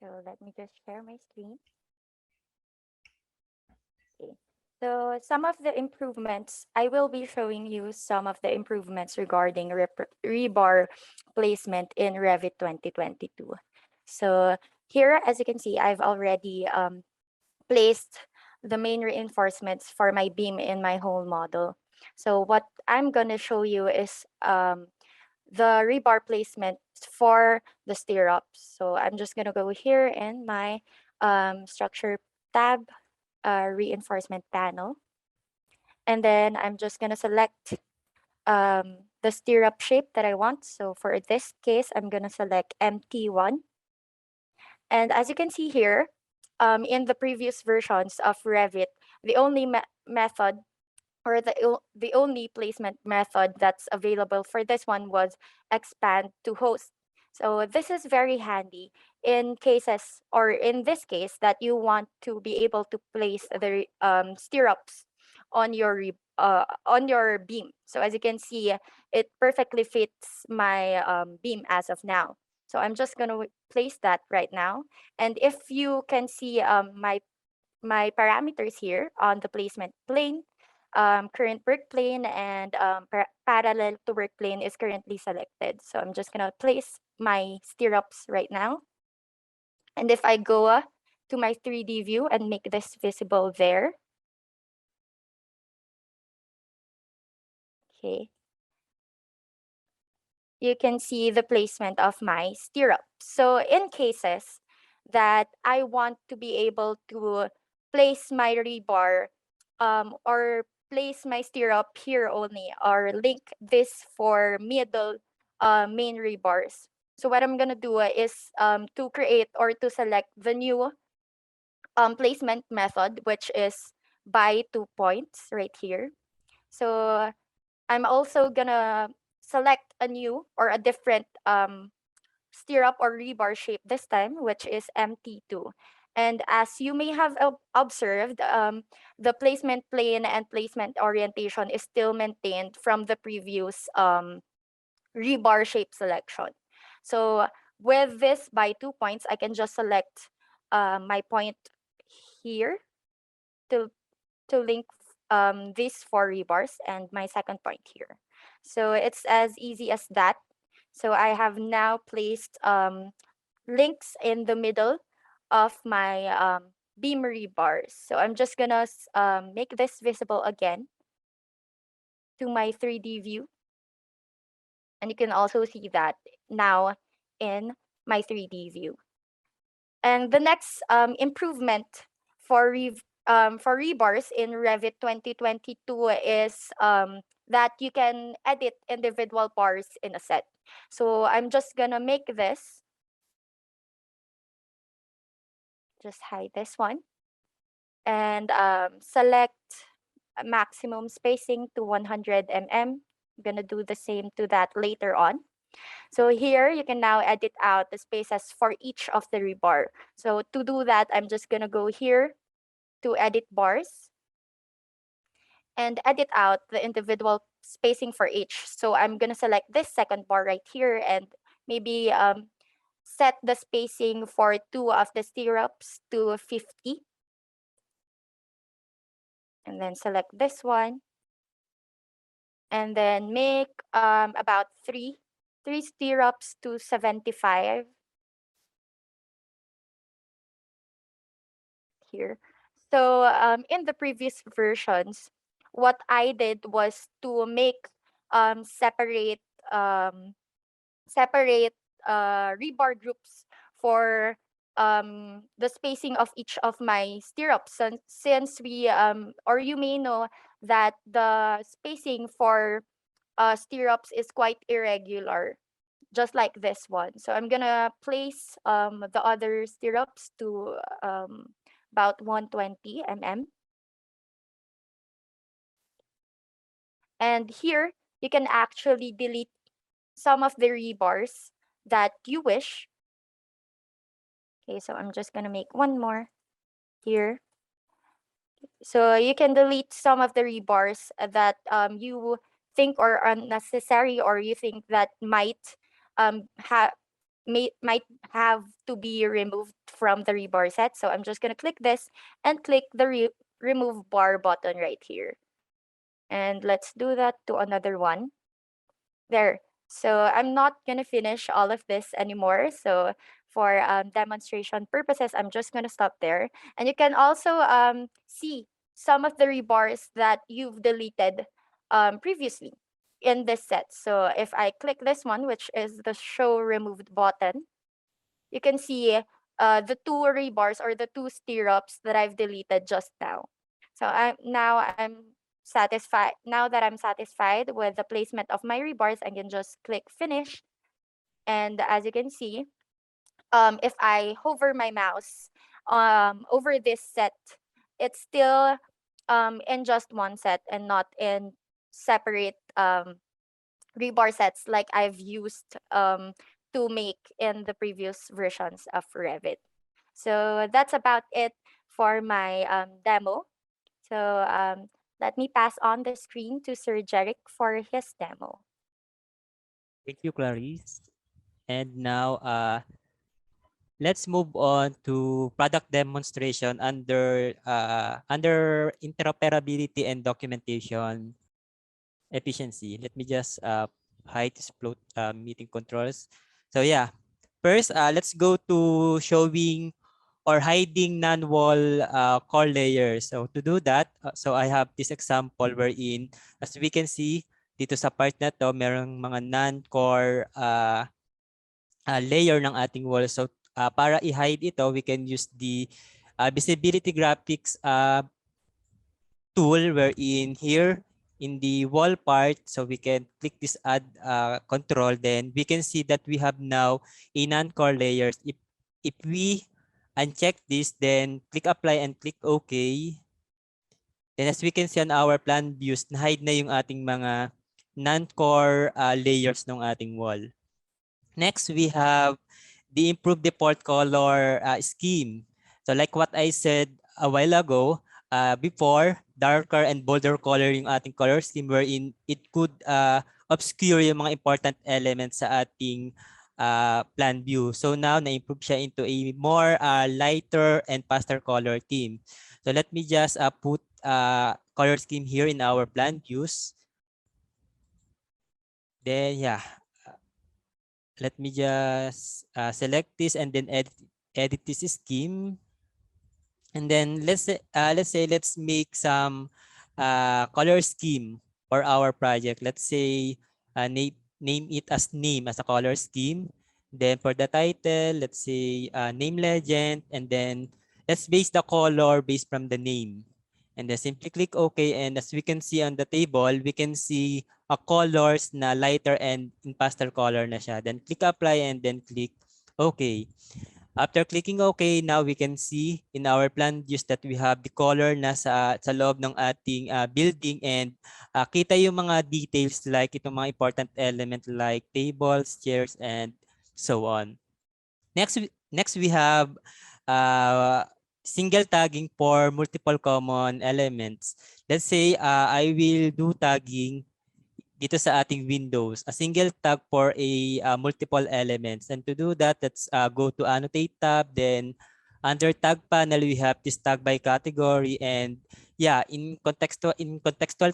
So let me just share my screen. Okay. So some of the improvements, I will be showing you some of the improvements regarding rebar placement in Revit 2022. So here, as you can see, I've already placed the main reinforcements for my beam in my whole model. So what I'm gonna show you is the rebar placement for the stirrups. So I'm just gonna go here in my structure tab, reinforcement panel. And then I'm just gonna select the stirrup shape that I want. So for this case, I'm gonna select MT1. And as you can see here, in the previous versions of Revit, the only method or the only placement method that's available for this one was expand to host. So this is very handy in cases, or in this case, that you want to be able to place the stirrups on your beam. So as you can see, it perfectly fits my beam as of now. So I'm just going to place that right now. And if you can see my parameters here on the placement plane, current work plane and parallel to work plane is currently selected. So I'm just gonna place my stirrups right now. And if I go to my 3D view and make this visible there. Okay. You can see the placement of my stirrup. So in cases that I want to be able to place my rebar or place my stirrup here only, or link this for middle main rebars. So what I'm gonna do is to create or to select the new placement method, which is by 2 points right here. So I'm also gonna select a new or a different stirrup or rebar shape this time, which is MT2. And as you may have observed, the placement plane and placement orientation is still maintained from the previous rebar shape selection. So with this by 2 points, I can just select my point here to link these 4 rebars and my second point here. So it's as easy as that. So I have now placed links in the middle of my beam rebars. So I'm just gonna make this visible again to my 3D view. And you can also see that now in my 3D view. And the next improvement for rebars in Revit 2022 is that you can edit individual bars in a set. So I'm just gonna make this, just hide this one, and select a maximum spacing to 100 mm, gonna do the same to that later on. So here you can now edit out the spaces for each of the rebar. So to do that, I'm just gonna go here to edit bars and edit out the individual spacing for each. So I'm gonna select this second bar right here and maybe set the spacing for 2 of the stirrups to 50. And then select this one. And then make about three stirrups to 75 here. So in the previous versions, what I did was to make separate separate rebar groups for the spacing of each of my stirrups. Since we or you may know that the spacing for stirrups is quite irregular, just like this one. So I'm gonna place the other stirrups to about 120 mm. And here you can actually delete some of the rebars that you wish. Okay, so I'm just gonna make one more here. So you can delete some of the rebars that you think are unnecessary or you think that might might have to be removed from the rebar set. So I'm just gonna click this and click the remove bar button right here. And let's do that to another one. There. So I'm not gonna finish all of this anymore. So for demonstration purposes, I'm just gonna stop there. And you can also see some of the rebars that you've deleted previously in this set. So if I click this one, which is the show removed button, you can see the 2 rebars or the 2 stirrups that I've deleted just now. So I'm satisfied. Now that I'm satisfied with the placement of my rebars, I can just click finish. And as you can see, if I hover my mouse over this set, it's still in just one set and not in separate rebar sets like I've used to make in the previous versions of Revit. So that's about it for my demo. So let me pass on the screen to Sir Jerick for his demo. Thank you, Clarice. And now, let's move on to product demonstration under interoperability and documentation efficiency. Let me just hide this float meeting controls. So yeah, first, let's go to showing or hiding non-wall core layers. So to do that, so I have this example wherein, as we can see, dito sa part na to, merong mga non-core layer ng ating wall. So para i-hide ito, we can use the visibility graphics tool wherein here in the wall part, so we can click this add control, then we can see that we have now a non-core layers. If we uncheck this, then click apply and click OK. Then as we can see on our plan views, na-hide na yung ating mga non-core layers ng ating wall. Next, we have the improved default color scheme. So like what I said a while ago, before, darker and bolder color yung ating color scheme wherein it could obscure yung mga important elements sa ating plan view. So now, na-improve siya into a more lighter and pastel color theme. So let me just put color scheme here in our plan views. Then yeah, let me just select this and then edit this scheme. And then let's make some color scheme for our project. Let's say name it as name as a color scheme. Then for the title, let's say name legend, and then let's base the color based from the name. And then simply click OK. And as we can see on the table, we can see colors na lighter and in pastel color na siya. Then click apply and then click OK. After clicking OK, now we can see in our plan views that we have the color na sa loob ng ating building, and kita yung mga details like itong mga important element like tables, chairs, and so on. Next we have single tagging for multiple common elements. Let's say I will do tagging dito sa ating windows, a single tag for a multiple elements. And to do that, let's go to annotate tab. Then under tag panel, we have this tag by category. And yeah, in contextual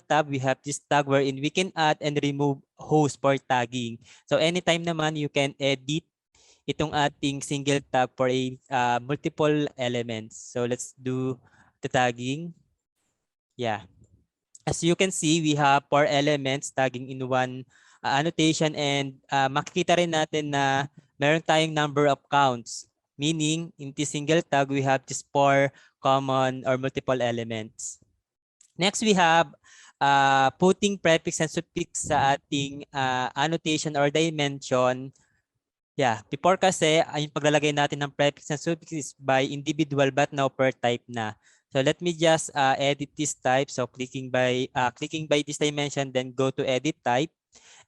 tab, we have this tag wherein we can add and remove host for tagging. So anytime naman you can edit itong ating single tag for a multiple elements. So let's do the tagging. Yeah. As you can see, we have 4 elements tagging in one annotation, and makikita rin natin na meron tayong number of counts. Meaning, in this single tag, we have these 4 common or multiple elements. Next, we have putting prefix and suffix sa ating annotation or dimension. Yeah, before kasi, yung paglalagay natin ng prefix and suffix is by individual, but now per type na. So let me just edit this type. So clicking by this dimension, then go to edit type.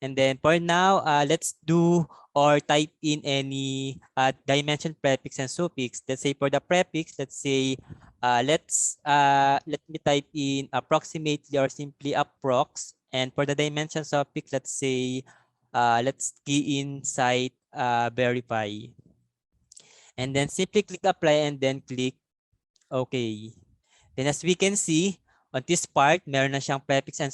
And then for now, let's do or type in any dimension prefix and suffix. Let's say for the prefix, let's say let me type in approximately or simply approx. And for the dimension suffix, let's say let's key in site verify. And then simply click apply and then click OK. Then as we can see, on this part, meron na siyang prefix and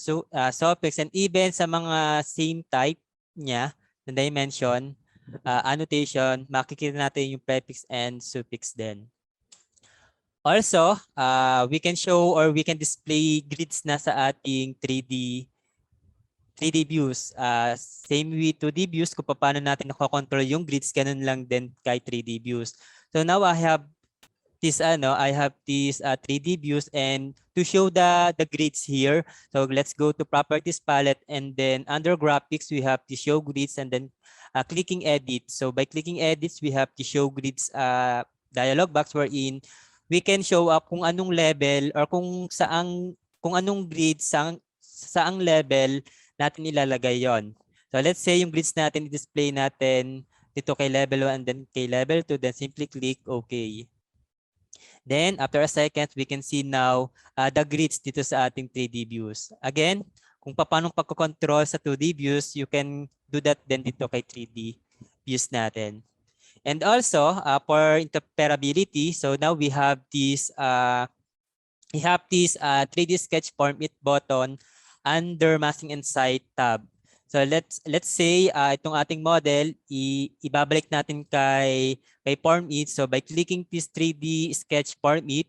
suffix, and even sa mga same type niya, na dimension, annotation, makikita natin yung prefix and suffix din. Also, we can show or we can display grids na sa ating 3D views. Same with 2D views, kung paano natin nakokontrol yung grids, ganun lang din kay 3D views. So now I have this 3D views, and to show the grids here, so let's go to properties palette, and then under graphics we have the show grids, and then clicking edit. So by clicking edits, we have the show grids dialog box wherein we can show up kung anong level or kung anong grid saang level natin ilalagay yon. So let's say yung grids natin i-display natin dito kay level 1 and then kay level 2, then simply click OK. Then after a second, we can see now the grids dito sa ating 3D views. Again, kung paano pagkocontrol sa 2D views, you can do that then dito kay 3D views natin. And also for interoperability, so now we have this 3D sketch format button under masking and site tab. So let's say itong ating model ibabalik natin kay form it. So by clicking this 3D sketch form it,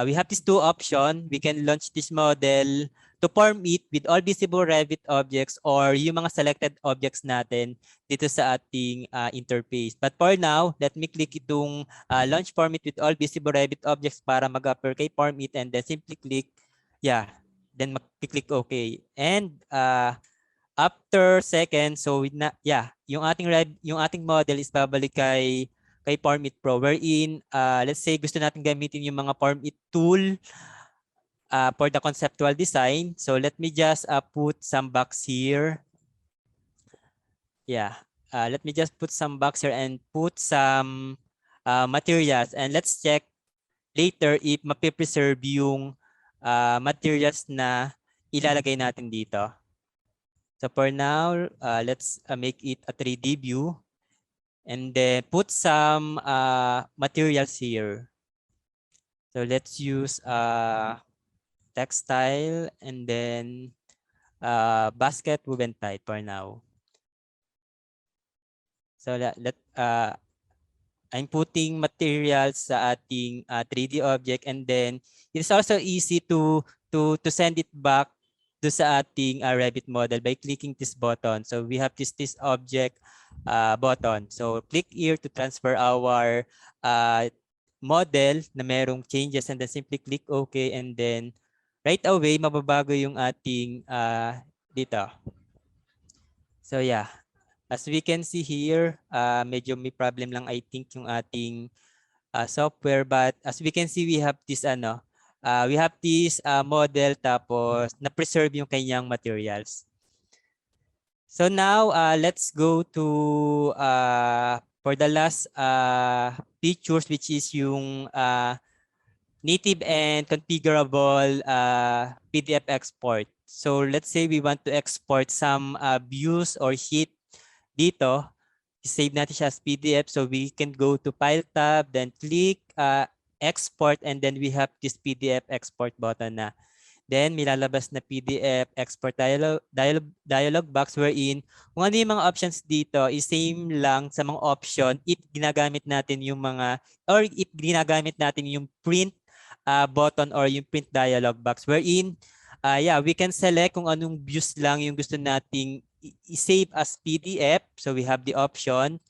we have these two options. We can launch this model to form it with all visible Revit objects or yung mga selected objects natin dito sa ating interface. But for now, let me click itong launch form it with all visible Revit objects para mag-appear kay form it, and then simply click, then mag-click OK. And after second, so yung ating model is babalik kay Form It Pro, wherein let's say gusto natin gamitin yung mga Form It tool for the conceptual design. So let me just put some box here. Let me just put some box here and put some materials, and let's check later if mapipreserve yung materials na ilalagay natin dito. So for now, let's make it a 3D view and then put some materials here. So let's use textile and then basket woven type for now. So I'm putting materials sa ating 3D object, and then it's also easy to send it back do sa ating Revit model by clicking this button. So we have this object button. So click here to transfer our model na merong changes, and then simply click OK, and then right away mababago yung ating dito. So As we can see here, medyo may problem lang I think yung ating software, but as we can see we have this model tapos na-preserve yung kanyang materials. So now let's go to for the last features, which is yung native and configurable PDF export. So let's say we want to export some views or sheet dito. Save natin siya as PDF. So we can go to File tab, then click Export, and then we have this PDF export button na. Then may lalabas na PDF export dialog box wherein kung ano yung mga options dito is same lang sa mga option if ginagamit natin yung mga or if ginagamit natin yung print button or yung print dialog box wherein we can select kung anong views lang yung gusto nating i-save as PDF. So we have the option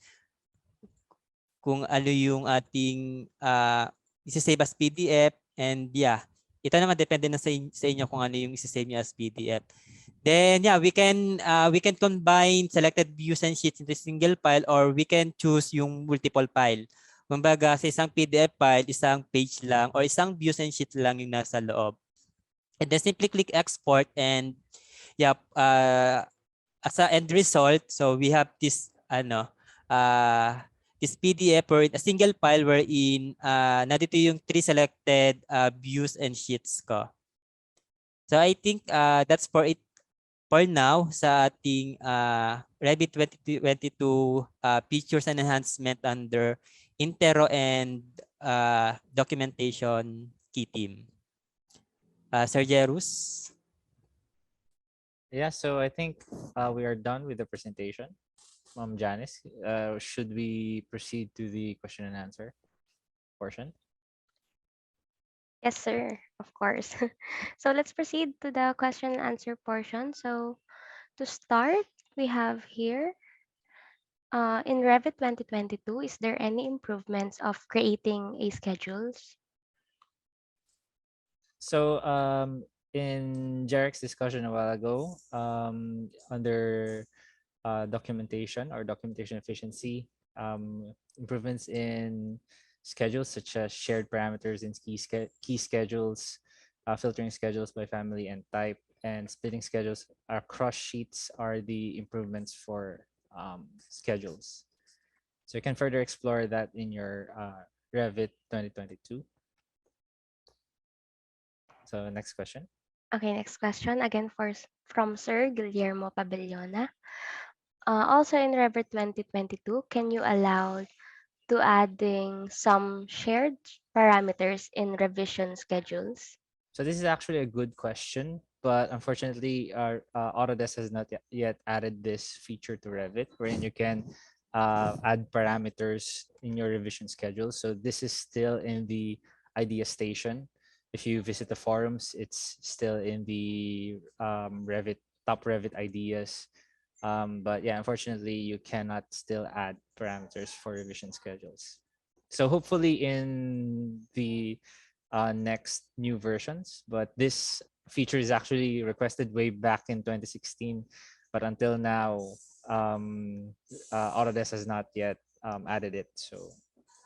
kung ano yung ating i-save as PDF, and ito naman depende na sa inyo kung ano yung i-save niyo as PDF. Then we can combine selected views and sheets into a single file, or we can choose yung multiple file. Kumbaga sa isang PDF file, isang page lang or isang views and sheets lang yung nasa loob. And then simply click export, and as a end result, so we have this this PDF or a single file wherein nandito yung 3 selected views and sheets ko. So I think that's for it for now sa ating Revit 2022 features and enhancement under Intero and documentation key team. Sir Jerus? Yeah, so I think we are done with the presentation. Janice, should we proceed to the question and answer portion? Yes, sir, of course. So let's proceed to the question and answer portion. So to start, we have here, in Revit 2022, is there any improvements of creating a schedules? So in Jarek's discussion a while ago, under documentation or documentation efficiency, improvements in schedules such as shared parameters in key schedules, filtering schedules by family and type, and splitting schedules across sheets are the improvements for schedules. So you can further explore that in your Revit 2022. So next question. Okay, next question again from Sir Guillermo Pabellona. Also in Revit 2022, can you allow to adding some shared parameters in revision schedules? So this is actually a good question, but unfortunately, our Autodesk has not yet added this feature to Revit, wherein you can add parameters in your revision schedule. So this is still in the idea station. If you visit the forums, it's still in the Revit top Revit ideas. But yeah, unfortunately, you cannot still add parameters for revision schedules. So hopefully in the next new versions, but this feature is actually requested way back in 2016, but until now, Autodesk has not yet added it. So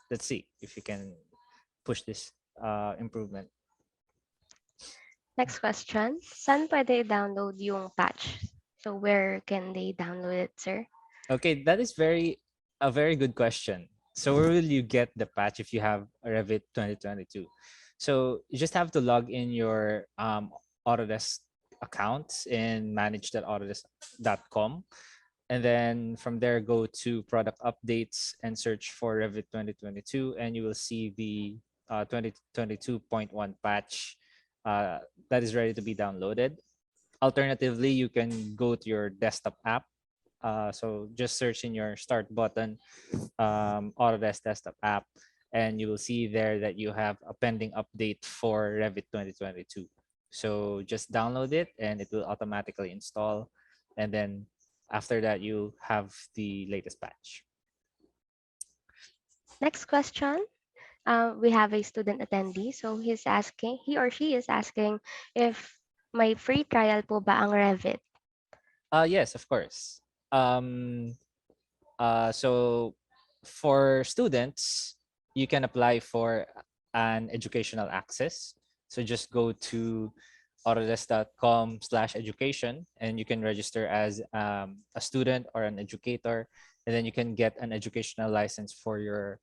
let's see if you can push this improvement. Next question, saan pwede download yung patch? So where can they download it, sir? Okay, that is a very good question. So where will you get the patch if you have a Revit 2022? So you just have to log in your Autodesk account in manage.autodesk.com. And then from there, go to product updates and search for Revit 2022. And you will see the 2022.1 patch that is ready to be downloaded. Alternatively, you can go to your desktop app. So just search in your start button, Autodesk desktop app, and you will see there that you have a pending update for Revit 2022. So just download it and it will automatically install. And then after that, you have the latest patch. Next question, we have a student attendee. So he or she is asking if may free trial po ba ang Revit? Yes, of course. So for students, you can apply for an educational access. So just go to autodesk.com/education and you can register as a student or an educator, and then you can get an educational license for your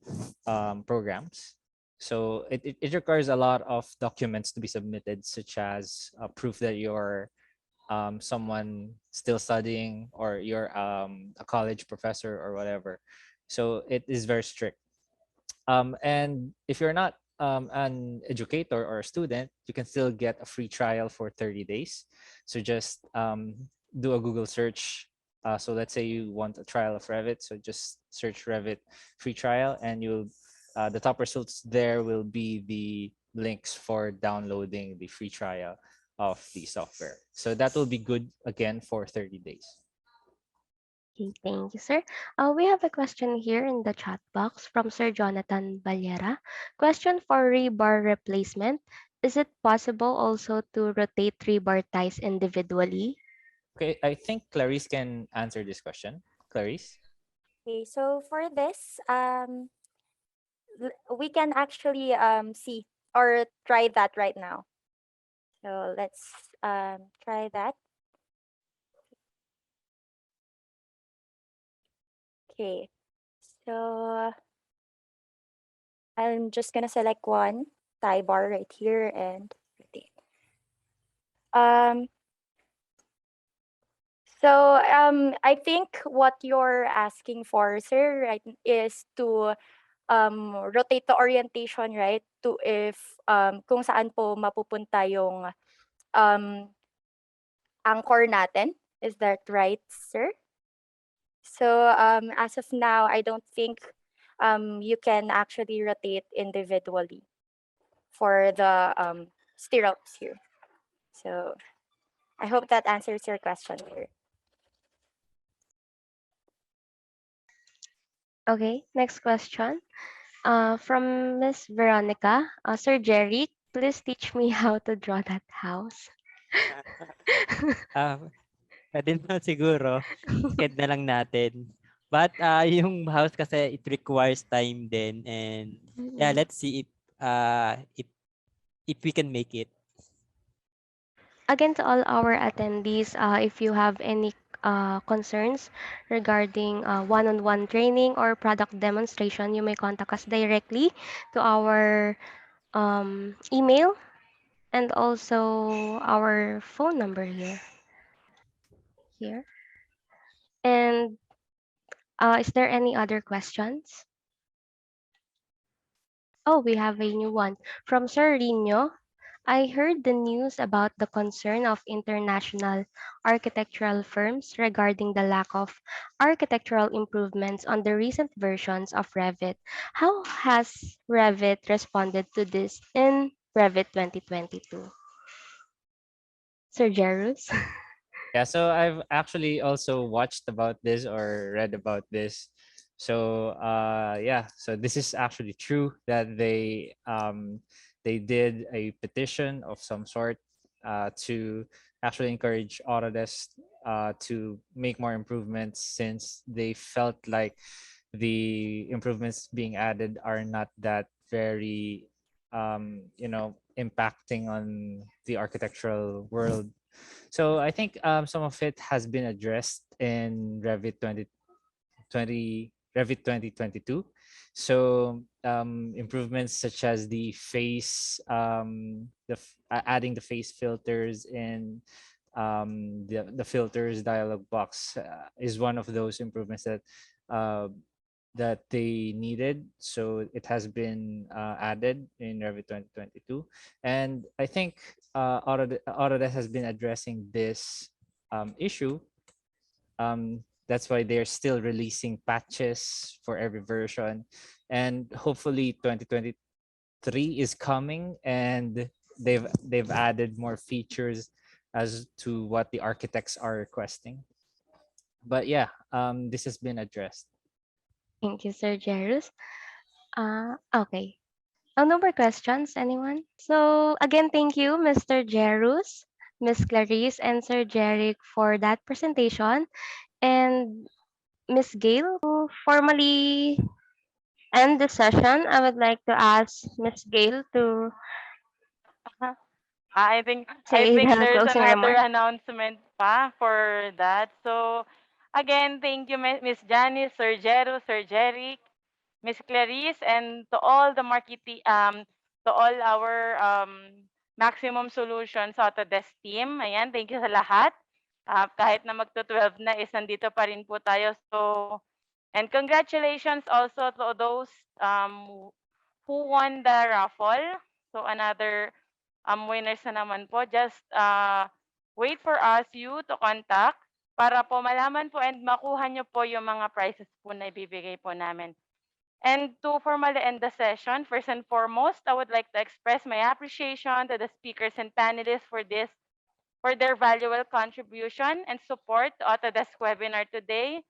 programs. So it requires a lot of documents to be submitted, such as proof that you're someone still studying or you're a college professor or whatever. So it is very strict. And if you're not an educator or a student, you can still get a free trial for 30 days. So just do a Google search. So let's say you want a trial of Revit. So just search Revit free trial, and you'll the top results there will be the links for downloading the free trial of the software. So that will be good again for 30 days. Okay, thank you, sir. We have a question here in the chat box from Sir Jonathan Valera. Question for rebar replacement. Is it possible also to rotate rebar ties individually? Okay, I think Clarice can answer this question. Clarice? Okay, so for this, we can actually see or try that right now. So let's try that. Okay, so I'm just gonna select one tie bar right here and rotate. Um, I think what you're asking for, sir, right, is to rotate the orientation, right? To if kung saan po mapupunta yung um anchor natin. Is that right, sir? So as of now, I don't think you can actually rotate individually for the stirrups here. So I hope that answers your question here. Okay, next question. From Miss Veronica. Sir Jerry, please teach me how to draw that house. Ah, pwede naman siguro. Sked na lang natin. But yung house kasi it requires time din, and yeah, Mm. let's see if we can make it. Again, to all our attendees, if you have any concerns regarding one-on-one training or product demonstration, you may contact us directly to our email and also our phone number here. And is there any other questions? Oh, we have a new one from Sir Rino. I heard the news about the concern of international architectural firms regarding the lack of architectural improvements on the recent versions of Revit. How has Revit responded to this in Revit 2022? Sir Jerus? Yeah, so I've actually also watched about this or read about this. So yeah, so this is actually true that they did a petition of some sort to actually encourage Autodesk to make more improvements, since they felt like the improvements being added are not that very impacting on the architectural world. So I think some of it has been addressed in Revit 2022. So improvements such as the face, adding the face filters in the filters dialog box is one of those improvements uh, that they needed. So it has been added in Revit 2022. And I think Autodesk has been addressing this issue. That's why they're still releasing patches for every version. And hopefully 2023 is coming, and they've added more features as to what the architects are requesting. But yeah, this has been addressed. Thank you, Sir Jerus. Okay. Oh, no more questions, anyone? So again, thank you, Mr. Jerus, Miss Clarice, and Sir Jeric for that presentation. And Miss Gail to formally end the session. I would like to ask Miss Gail to I think say the there's closing another remark. announcement pa for that. So again, thank you Miss Janice, Sir Jero, Sir Jeric, Miss Clarice, and to all the marketing to all our Maximum Solutions Autodesk team. Ayan, thank you sa lahat. Kahit na magto-12 na is nandito pa rin po tayo. So and congratulations also to those who won the raffle. So another winners na naman po. Just wait for us, you, to contact para po malaman po and makuha nyo po yung mga prizes po na ibibigay po namin. And to formally end the session, first and foremost, I would like to express my appreciation to the speakers and panelists for their valuable contribution and support to Autodesk webinar today.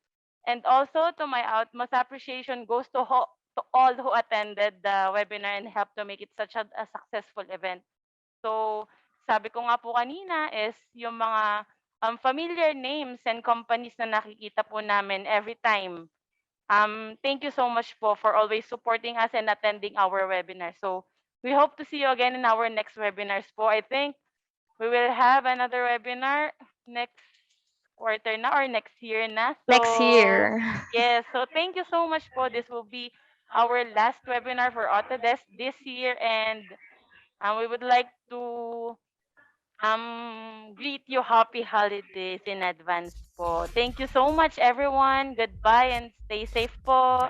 And also to my utmost appreciation goes to all who attended the webinar and helped to make it such a successful event. So, sabi ko nga po kanina is yung mga familiar names and companies na nakikita po namin every time. Thank you so much po for always supporting us and attending our webinar. So, we hope to see you again in our next webinars po. I think we will have another webinar next quarter na or next year na. So, Next year. yes, so thank you so much po. This will be our last webinar for Autodesk this year, and we would like to greet you happy holidays in advance po. Thank you so much everyone. Goodbye and stay safe po.